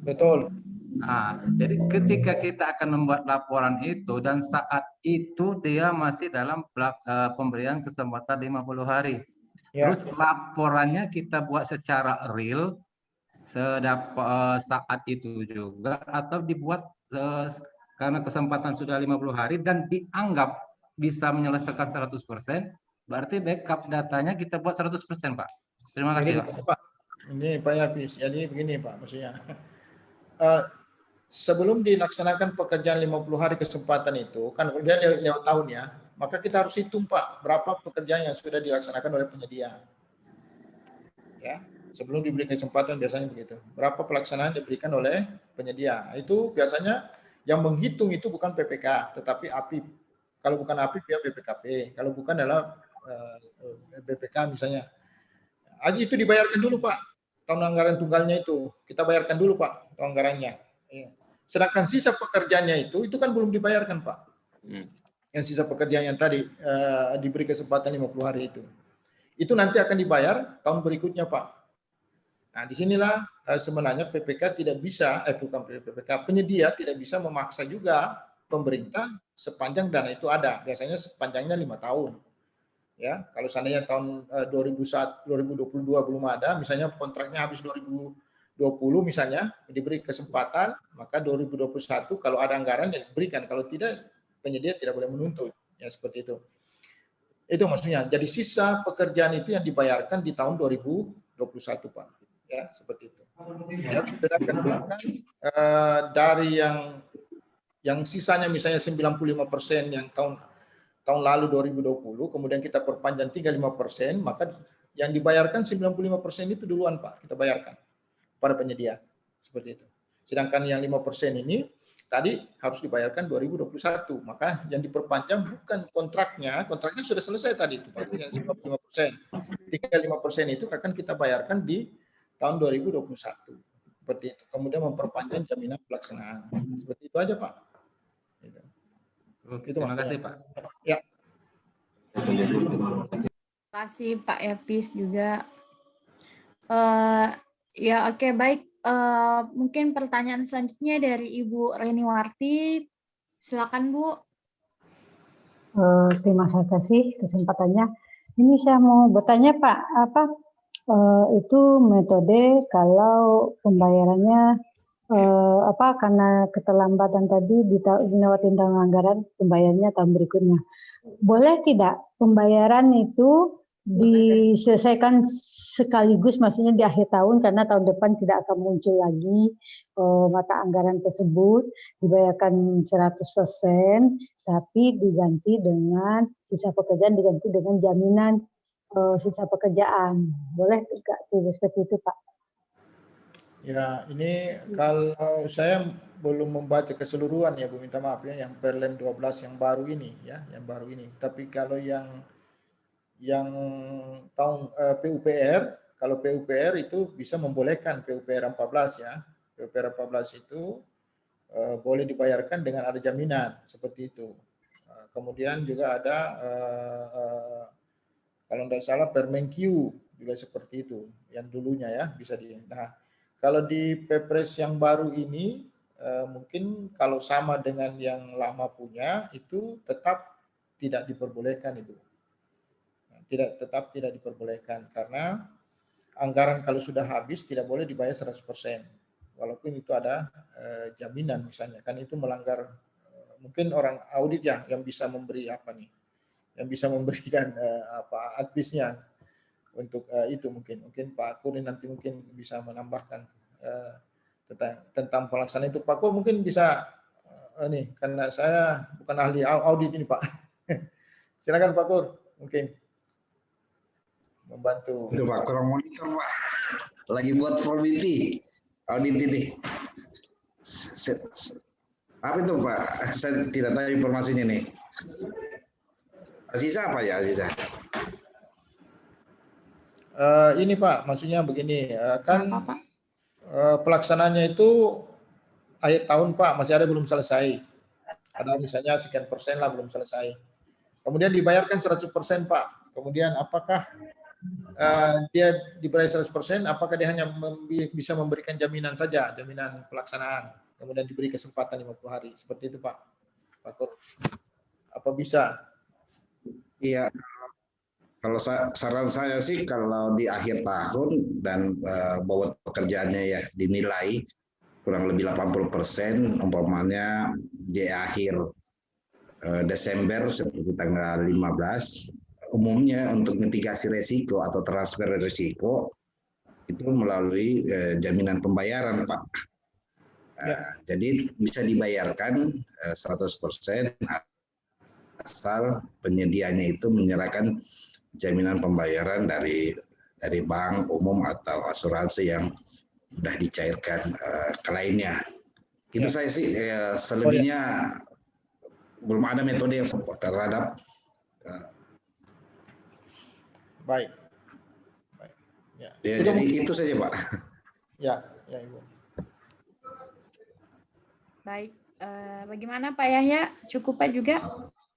[SPEAKER 1] Betul.
[SPEAKER 7] Nah, jadi ketika kita akan membuat laporan itu dan saat itu dia masih dalam pemberian kesempatan 50 hari.
[SPEAKER 1] Ya.
[SPEAKER 7] Terus laporannya kita buat secara real saat itu juga, atau dibuat karena kesempatan sudah 50 hari dan dianggap bisa menyelesaikan 100%, berarti backup datanya kita buat 100%, Pak. Terima kasih, Pak.
[SPEAKER 1] Pak. Ini Pak Yafis, jadi begini Pak, maksudnya sebelum dilaksanakan pekerjaan 50 hari kesempatan itu, kan kemudian lewat tahun ya, maka kita harus hitung Pak, berapa pekerjaan yang sudah dilaksanakan oleh penyedia. Ya, sebelum diberi kesempatan biasanya begitu. Berapa pelaksanaan diberikan oleh penyedia. Itu biasanya yang menghitung itu bukan PPK, tetapi APIP. Kalau bukan APIP ya BPKP, kalau bukan adalah BPK misalnya. Itu dibayarkan dulu Pak, tahun anggaran tunggalnya itu. Kita bayarkan dulu Pak, tahun anggarannya. Sedangkan sisa pekerjaannya itu kan belum dibayarkan Pak. Yang sisa pekerjaan yang tadi diberi kesempatan 50 hari itu nanti akan dibayar tahun berikutnya Pak. Nah disinilah sebenarnya PPK tidak bisa, bukan PPK, penyedia tidak bisa memaksa juga pemerintah sepanjang dana itu ada. Biasanya sepanjangnya 5 tahun. Ya, kalau seandainya tahun 2022 belum ada, misalnya kontraknya habis 2020 misalnya, diberi kesempatan, maka 2021 kalau ada anggaran yang diberikan, kalau tidak penyedia tidak boleh menuntut, ya seperti itu. Itu maksudnya. Jadi sisa pekerjaan itu yang dibayarkan di tahun 2021 Pak, ya seperti itu. Ya, harus dibedakan bahkan dari yang sisanya misalnya 95% yang tahun lalu 2020, kemudian kita perpanjang 35%, maka yang dibayarkan 95% itu duluan Pak, kita bayarkan pada penyedia. Seperti itu. Sedangkan yang 5% ini tadi harus dibayarkan 2021, maka yang diperpanjang bukan kontraknya sudah selesai tadi itu Pak, yang 95%. 35% itu akan kita bayarkan di tahun 2021. Seperti itu. Kemudian memperpanjang jaminan pelaksanaan. Seperti itu aja Pak. Gitu.
[SPEAKER 7] Oke, terima kasih Pak.
[SPEAKER 1] Ya.
[SPEAKER 2] Terima kasih Pak Yafis juga. Ya oke, baik. Mungkin pertanyaan selanjutnya dari Ibu Reniwarti. Silakan Bu.
[SPEAKER 8] Terima kasih kesempatannya. Ini saya mau bertanya Pak, itu metode kalau pembayarannya karena keterlambatan tadi dilewati tahun anggaran, pembayarannya tahun berikutnya. Boleh tidak pembayaran itu diselesaikan sekaligus, maksudnya di akhir tahun, karena tahun depan tidak akan muncul lagi mata anggaran tersebut, dibayarkan 100%, tapi diganti dengan sisa pekerjaan, diganti dengan jaminan sisa pekerjaan. Boleh tidak seperti itu Pak?
[SPEAKER 1] Ya, ini kalau saya belum membaca keseluruhan ya Bu, minta maaf ya, yang Perlen 12 yang baru ini ya, yang baru ini. Tapi kalau yang tahun PUPR, kalau PUPR itu bisa membolehkan PUPR 14 ya. PUPR 14 itu boleh dibayarkan dengan ada jaminan seperti itu. Kemudian juga ada kalau tidak salah Permen-Q juga seperti itu, yang dulunya ya bisa di. Nah, kalau di Pepres yang baru ini, mungkin kalau sama dengan yang lama punya, itu tetap tidak diperbolehkan itu. Tetap tidak diperbolehkan, karena anggaran kalau sudah habis tidak boleh dibayar 100%. Walaupun itu ada jaminan misalnya, kan itu melanggar, mungkin orang audit ya yang bisa memberi yang bisa memberikan advisnya. Untuk itu mungkin Pak Kur nanti mungkin bisa menambahkan tentang pelaksanaan itu. Pak Kur mungkin bisa karena saya bukan ahli audit ini Pak. Silakan Pak Kur, mungkin membantu.
[SPEAKER 3] Itu Pak, kurang monitor Pak. Lagi buat formiti audit ini. Apa itu Pak? Saya tidak tahu informasinya nih. Aziza apa ya Aziza?
[SPEAKER 1] Ini Pak, maksudnya begini, kan pelaksanaannya itu akhir tahun Pak, masih ada belum selesai. Ada misalnya sekian persen lah belum selesai. Kemudian dibayarkan 100% Pak. Kemudian apakah dia dibayar 100%, apakah dia hanya bisa memberikan jaminan saja, jaminan pelaksanaan. Kemudian diberi kesempatan 50 hari. Seperti itu Pak Kur. Apa bisa?
[SPEAKER 3] Iya. Kalau saran saya sih kalau di akhir tahun dan bobot pekerjaannya ya dinilai kurang lebih 80%, umpamanya di akhir Desember seperti tanggal 15, umumnya untuk mitigasi resiko atau transfer resiko itu melalui jaminan pembayaran, Pak. Jadi bisa dibayarkan 100% asal penyedianya itu menyerahkan jaminan pembayaran dari bank umum atau asuransi yang sudah dicairkan kliennya. Itu saya sih selebihnya belum ada metode yang terhadap.
[SPEAKER 1] Baik.
[SPEAKER 3] Ya, jadi itu saja, Pak.
[SPEAKER 1] Ya, Ibu.
[SPEAKER 2] Baik, bagaimana Pak Yahya? Cukup Pak juga?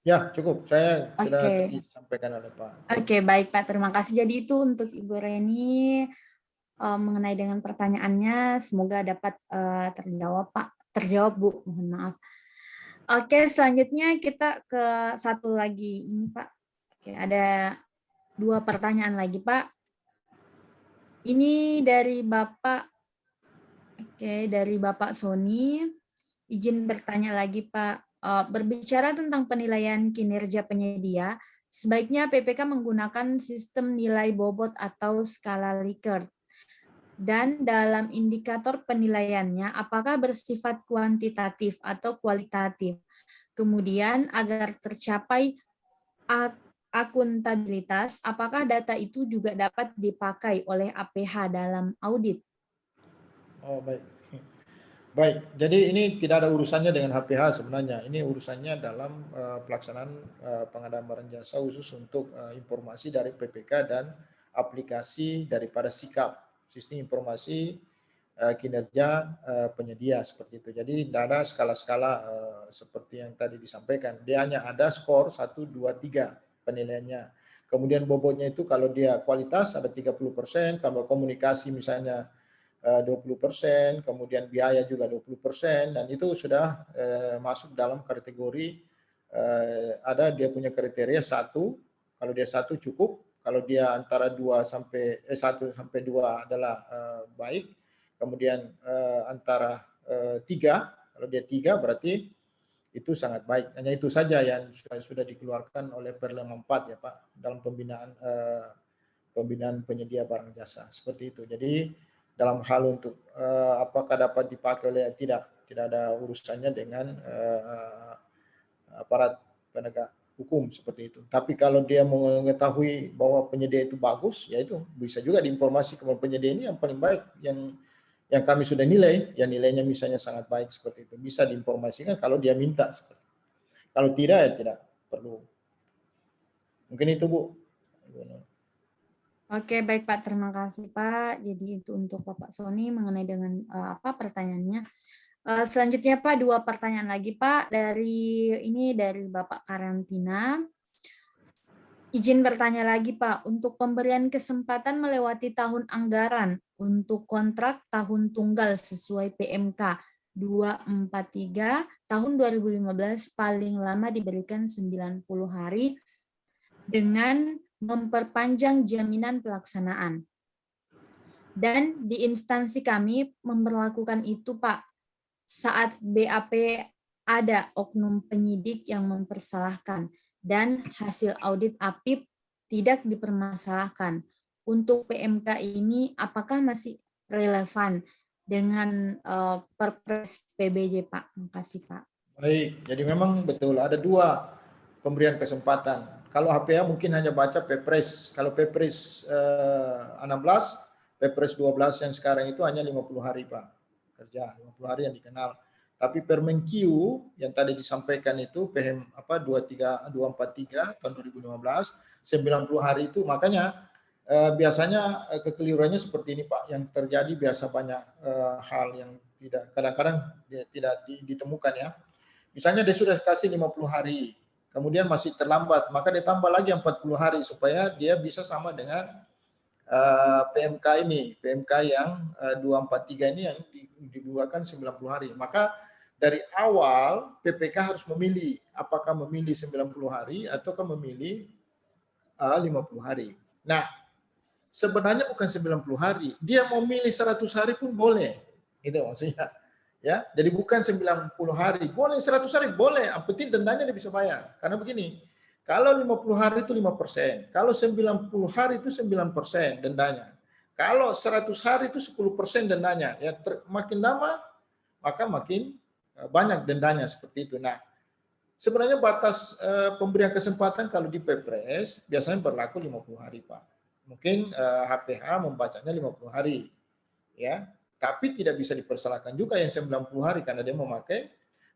[SPEAKER 1] Ya, cukup. Saya sudah
[SPEAKER 2] Oke.
[SPEAKER 1] disampaikan oleh Pak.
[SPEAKER 2] Oke, baik Pak. Terima kasih. Jadi itu untuk Ibu Reni mengenai dengan pertanyaannya. Semoga dapat terjawab Pak. Terjawab Bu, mohon maaf. Oke, selanjutnya kita ke satu lagi ini Pak. Oke, ada 2 pertanyaan lagi Pak. Ini dari Bapak. Oke, dari Bapak Sony. Izin bertanya lagi Pak. Berbicara tentang penilaian kinerja penyedia, sebaiknya PPK menggunakan sistem nilai bobot atau skala Likert. Dan dalam indikator penilaiannya, apakah bersifat kuantitatif atau kualitatif? Kemudian agar tercapai akuntabilitas, apakah data itu juga dapat dipakai oleh APH dalam audit?
[SPEAKER 1] Oh, baik. Baik, jadi ini tidak ada urusannya dengan HPH sebenarnya. Ini urusannya dalam pelaksanaan pengadaan barang jasa khusus untuk informasi dari PPK dan aplikasi daripada SIKAP, Sistem Informasi Kinerja Penyedia, seperti itu. Jadi tidak ada skala-skala seperti yang tadi disampaikan. Dia hanya ada skor 1, 2, 3 penilaiannya. Kemudian bobotnya itu kalau dia kualitas ada 30%, kalau komunikasi misalnya 20%, kemudian biaya juga 20%, dan itu sudah masuk dalam kategori ada dia punya kriteria 1, kalau dia 1 cukup, kalau dia antara 1 sampai 2 adalah baik, kemudian antara 3, kalau dia 3 berarti itu sangat baik. Hanya itu saja yang sudah dikeluarkan oleh Perlem 4 ya Pak, dalam pembinaan penyedia barang jasa, seperti itu. Jadi dalam hal untuk apakah dapat dipakai oleh tidak ada urusannya dengan aparat penegak hukum seperti itu. Tapi kalau dia mengetahui bahwa penyedia itu bagus, ya itu bisa juga diinformasi kepada penyedia ini yang paling baik, yang kami sudah nilai, yang nilainya misalnya sangat baik seperti itu, bisa diinformasikan kalau dia minta. Kalau tidak ya tidak perlu. Mungkin itu Bu.
[SPEAKER 2] Oke, baik Pak. Terima kasih Pak. Jadi itu untuk Bapak Sony mengenai dengan pertanyaannya. Selanjutnya Pak, 2 pertanyaan lagi Pak. Dari Bapak Karantina. Izin bertanya lagi Pak, untuk pemberian kesempatan melewati tahun anggaran untuk kontrak tahun tunggal sesuai PMK 243 tahun 2015 paling lama diberikan 90 hari dengan memperpanjang jaminan pelaksanaan. Dan di instansi kami memberlakukan itu Pak, saat BAP ada oknum penyidik yang mempersalahkan dan hasil audit APIP tidak dipermasalahkan. Untuk PMK ini apakah masih relevan dengan Perpres PBJ Pak? Terima kasih Pak.
[SPEAKER 1] Baik, jadi memang betul ada 2 pemberian kesempatan. Kalau HPA mungkin hanya baca Perpres. Kalau Perpres 16, Perpres 12 yang sekarang itu hanya 50 hari Pak kerja, 50 hari yang dikenal. Tapi Permenkyu yang tadi disampaikan itu PM 243 tahun 2015 90 hari itu, makanya biasanya kekeliruannya seperti ini Pak, yang terjadi biasa banyak hal yang kadang-kadang tidak ditemukan ya. Misalnya dia sudah kasih 50 hari, kemudian masih terlambat, maka dia tambah lagi 40 hari supaya dia bisa sama dengan PMK ini, PMK yang 243 ini yang dibuatkan 90 hari. Maka dari awal PPK harus memilih apakah memilih 90 hari ataukah memilih 50 hari. Nah, sebenarnya bukan 90 hari. Dia mau milih 100 hari pun boleh. Itu maksudnya. Ya, jadi bukan 90 hari. Boleh 100 hari, boleh. Yang penting dendanya dia bisa bayar. Karena begini, kalau 50 hari itu 5%. Kalau 90 hari itu 9% dendanya. Kalau 100 hari itu 10% dendanya. Ya, makin lama, maka makin banyak dendanya seperti itu. Nah, sebenarnya batas pemberian kesempatan kalau di Perpres biasanya berlaku 50 hari, Pak. Mungkin HPH membacanya 50 hari. Ya, tapi tidak bisa dipersalahkan juga yang 90 hari karena dia memakai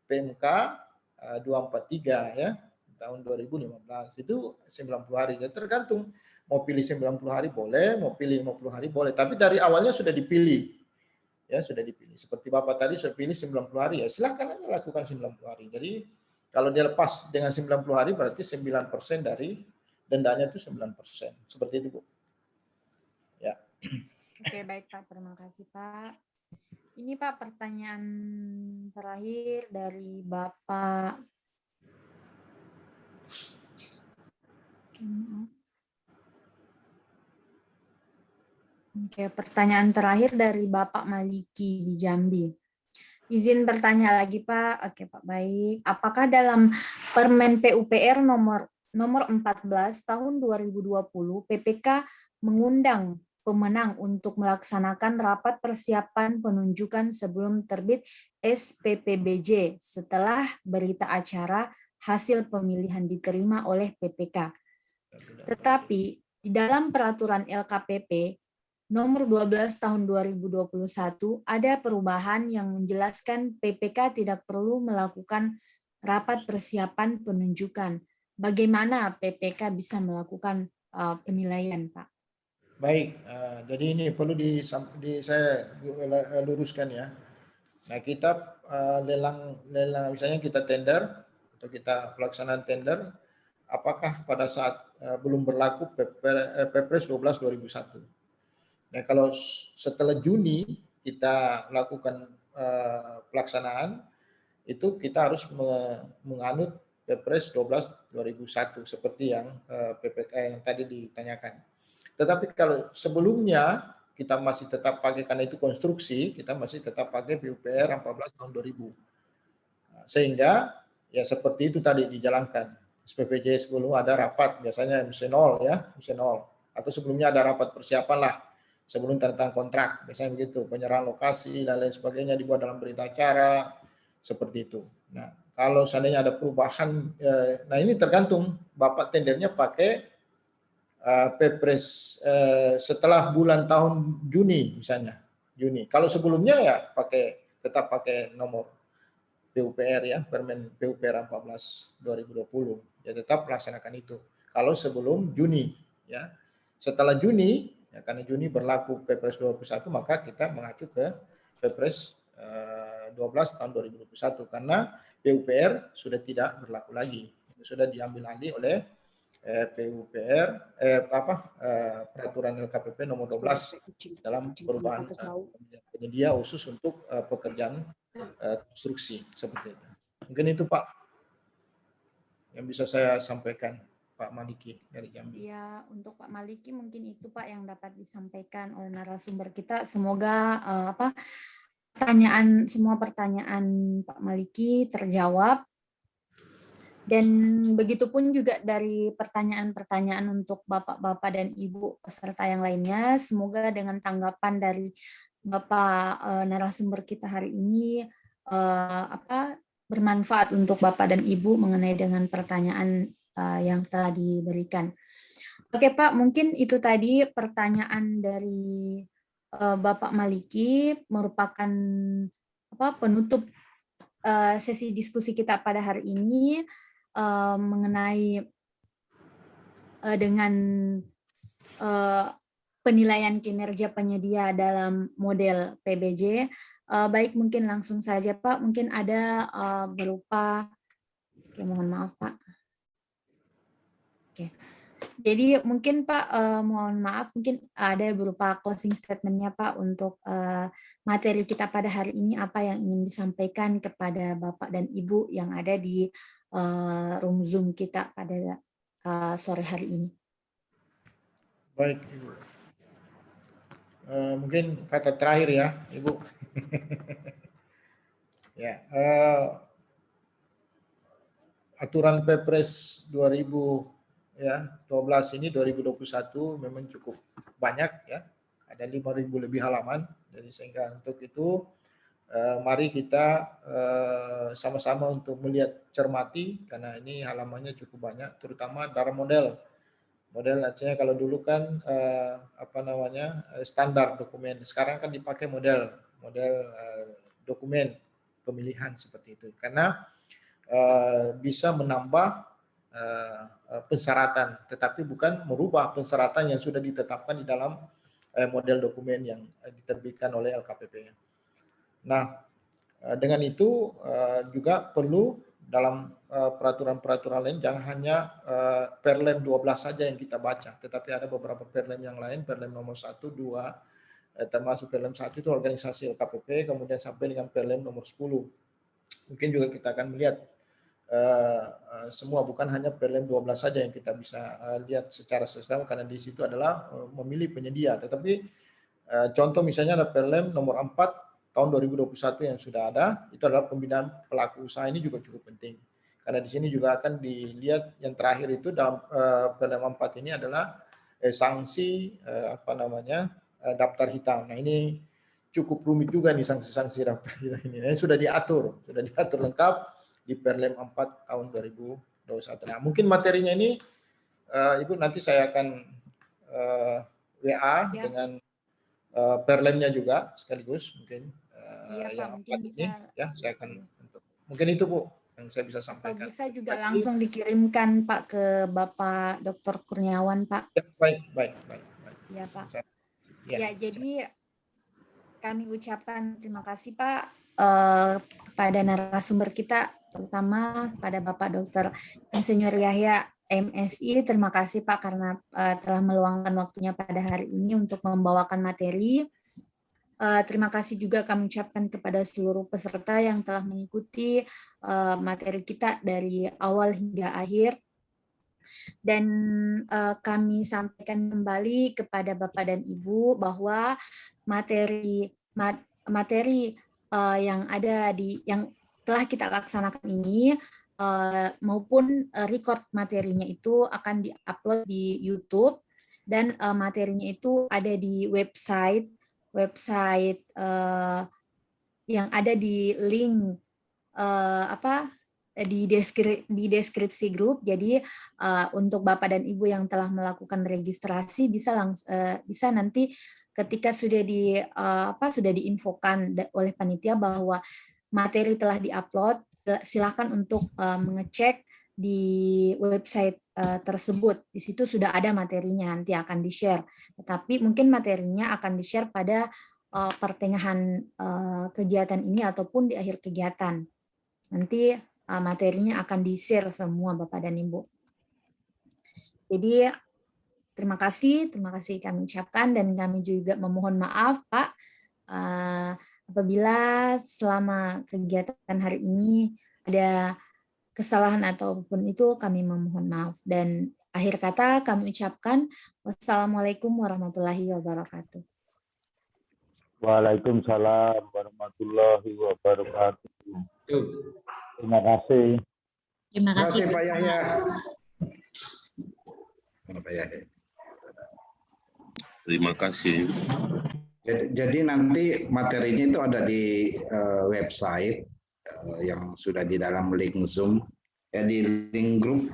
[SPEAKER 1] PMK 243 ya tahun 2015 itu 90 hari. Jadi tergantung mau pilih 90 hari boleh, mau pilih 50 hari boleh, tapi dari awalnya sudah dipilih. Ya, sudah dipilih. Seperti Bapak tadi sudah pilih 90 hari ya, silahkan aja lakukan 90 hari. Jadi kalau dia lepas dengan 90 hari berarti 9% dari dendanya itu 9%. Seperti itu, Bu. Ya.
[SPEAKER 2] Oke, baik Pak. Terima kasih Pak. Ini Pak pertanyaan terakhir dari Bapak. Oke, pertanyaan terakhir dari Bapak Maliki di Jambi. Izin bertanya lagi Pak. Oke Pak, baik. Apakah dalam Permen PUPR nomor 14 tahun 2020 PPK mengundang pemenang untuk melaksanakan rapat persiapan penunjukan sebelum terbit SPPBJ setelah berita acara hasil pemilihan diterima oleh PPK. Tetapi di dalam peraturan LKPP nomor 12 tahun 2021 ada perubahan yang menjelaskan PPK tidak perlu melakukan rapat persiapan penunjukan. Bagaimana PPK bisa melakukan penilaian, Pak?
[SPEAKER 1] Baik, jadi ini perlu saya luruskan ya. Nah, kita lelang misalnya kita tender atau kita pelaksanaan tender, apakah pada saat belum berlaku Perpres 12 2001. Nah, kalau setelah Juni kita lakukan pelaksanaan, itu kita harus menganut Perpres 12 2001 seperti yang PPK yang tadi ditanyakan. Tetapi kalau sebelumnya kita masih tetap pakai, karena itu konstruksi, kita masih tetap pakai PUPR 14 tahun 2000. Sehingga ya seperti itu tadi dijalankan. SPPJ sebelum ada rapat, biasanya MC 0 ya, MC 0. Atau sebelumnya ada rapat persiapan lah, sebelum tentang kontrak, biasanya begitu. Penyerahan lokasi dan lain sebagainya dibuat dalam berita acara, seperti itu. Nah, kalau seandainya ada perubahan, nah ini tergantung Bapak tendernya pakai Perpres setelah bulan tahun Juni misalnya, Juni. Kalau sebelumnya ya tetap pakai nomor PUPR ya, Permen PUPR 14 2020. Ya tetap laksanakan itu. Kalau sebelum Juni ya. Setelah Juni ya, karena Juni berlaku Perpres 21 maka kita mengacu ke Perpres 12 tahun 2021 karena PUPR sudah tidak berlaku lagi. Sudah diambil alih oleh PUPR peraturan LKPP nomor 12 dalam perubahan penyedia khusus untuk pekerjaan konstruksi seperti itu. Mungkin itu Pak yang bisa saya sampaikan, Pak Maliki dari Jambi.
[SPEAKER 2] Ya, untuk Pak Maliki mungkin itu Pak yang dapat disampaikan oleh narasumber kita. Semoga semua pertanyaan Pak Maliki terjawab. Dan begitupun juga dari pertanyaan-pertanyaan untuk Bapak-Bapak dan Ibu peserta yang lainnya. Semoga dengan tanggapan dari Bapak narasumber kita hari ini bermanfaat untuk Bapak dan Ibu mengenai dengan pertanyaan yang telah diberikan. Oke Pak, mungkin itu tadi pertanyaan dari Bapak Maliki merupakan penutup sesi diskusi kita pada hari ini. Mengenai dengan penilaian kinerja penyedia dalam model PBJ. Baik, mungkin langsung saja Pak, mungkin ada berupa, mohon maaf Pak. Oke. Jadi mungkin Pak, mohon maaf, mungkin ada berupa closing statement-nya Pak untuk materi kita pada hari ini, apa yang ingin disampaikan kepada Bapak dan Ibu yang ada di room Zoom kita pada sore hari ini.
[SPEAKER 1] Baik, Ibu. Mungkin kata terakhir ya, Ibu. Ya, aturan Perpres 2012 ini 2021 memang cukup banyak ya, ada 5.000 lebih halaman. Jadi sehingga untuk itu mari kita sama-sama untuk melihat cermati karena ini halamannya cukup banyak, terutama dalam model. Model artinya kalau dulu kan standar dokumen, sekarang kan dipakai model dokumen pemilihan seperti itu karena bisa menambah persyaratan, tetapi bukan merubah persyaratan yang sudah ditetapkan di dalam model dokumen yang diterbitkan oleh LKPP. Nah, dengan itu juga perlu dalam peraturan-peraturan lain jangan hanya Perlem 12 saja yang kita baca, tetapi ada beberapa Perlem yang lain, Perlem nomor 1, 2, termasuk Perlem 1 itu organisasi LKPP, kemudian sampai dengan Perlem nomor 10. Mungkin juga kita akan melihat semua, bukan hanya Perlem 12 saja yang kita bisa lihat secara sesama karena di situ adalah memilih penyedia. Tetapi contoh misalnya ada Perlem nomor 4 tahun 2021 yang sudah ada, itu adalah pembinaan pelaku usaha, ini juga cukup penting. Karena di sini juga akan dilihat yang terakhir itu dalam Perlem 4 ini adalah sanksi daftar hitam. Nah, ini cukup rumit juga nih sanksi-sanksi daftar hitam ini. Ini sudah diatur lengkap di Perlem 4 tahun 2021. Nah, mungkin materinya ini Ibu nanti saya akan WA dengan Perlemnya juga sekaligus mungkin yang
[SPEAKER 2] mungkin bisa
[SPEAKER 1] ini ya saya akan mungkin itu Bu yang saya bisa sampaikan.
[SPEAKER 2] Bisa juga langsung dikirimkan Pak ke Bapak Dr. Kurniawan Pak.
[SPEAKER 1] Ya, baik.
[SPEAKER 2] Ya Pak. Ya, jadi kami ucapkan terima kasih Pak kepada narasumber kita, terutama pada Bapak Dr. Insinyur Yahya MSI. Terima kasih Pak karena telah meluangkan waktunya pada hari ini untuk membawakan materi. Terima kasih juga kami ucapkan kepada seluruh peserta yang telah mengikuti materi kita dari awal hingga akhir. Dan kami sampaikan kembali kepada Bapak dan Ibu bahwa materi yang ada yang telah kita laksanakan ini maupun record materinya itu akan diupload di YouTube dan materinya itu ada di website yang ada di link di deskripsi grup. Jadi untuk Bapak dan Ibu yang telah melakukan registrasi bisa nanti ketika sudah diinfokan oleh panitia bahwa materi telah diupload, silakan untuk mengecek di website tersebut. Di situ sudah ada materinya, nanti akan di-share. Tetapi mungkin materinya akan di-share pada pertengahan kegiatan ini ataupun di akhir kegiatan. Nanti materinya akan di-share semua Bapak dan Ibu. Jadi terima kasih kami ucapkan, dan kami juga memohon maaf Pak apabila selama kegiatan hari ini ada kesalahan ataupun itu, kami memohon maaf. Dan akhir kata kami ucapkan wassalamualaikum warahmatullahi wabarakatuh.
[SPEAKER 9] Waalaikumsalam warahmatullahi wabarakatuh. Terima kasih.
[SPEAKER 3] Terima kasih Pak Yahya.
[SPEAKER 10] Terima kasih.
[SPEAKER 3] Jadi nanti materinya itu ada di website yang sudah di dalam link Zoom, di link grup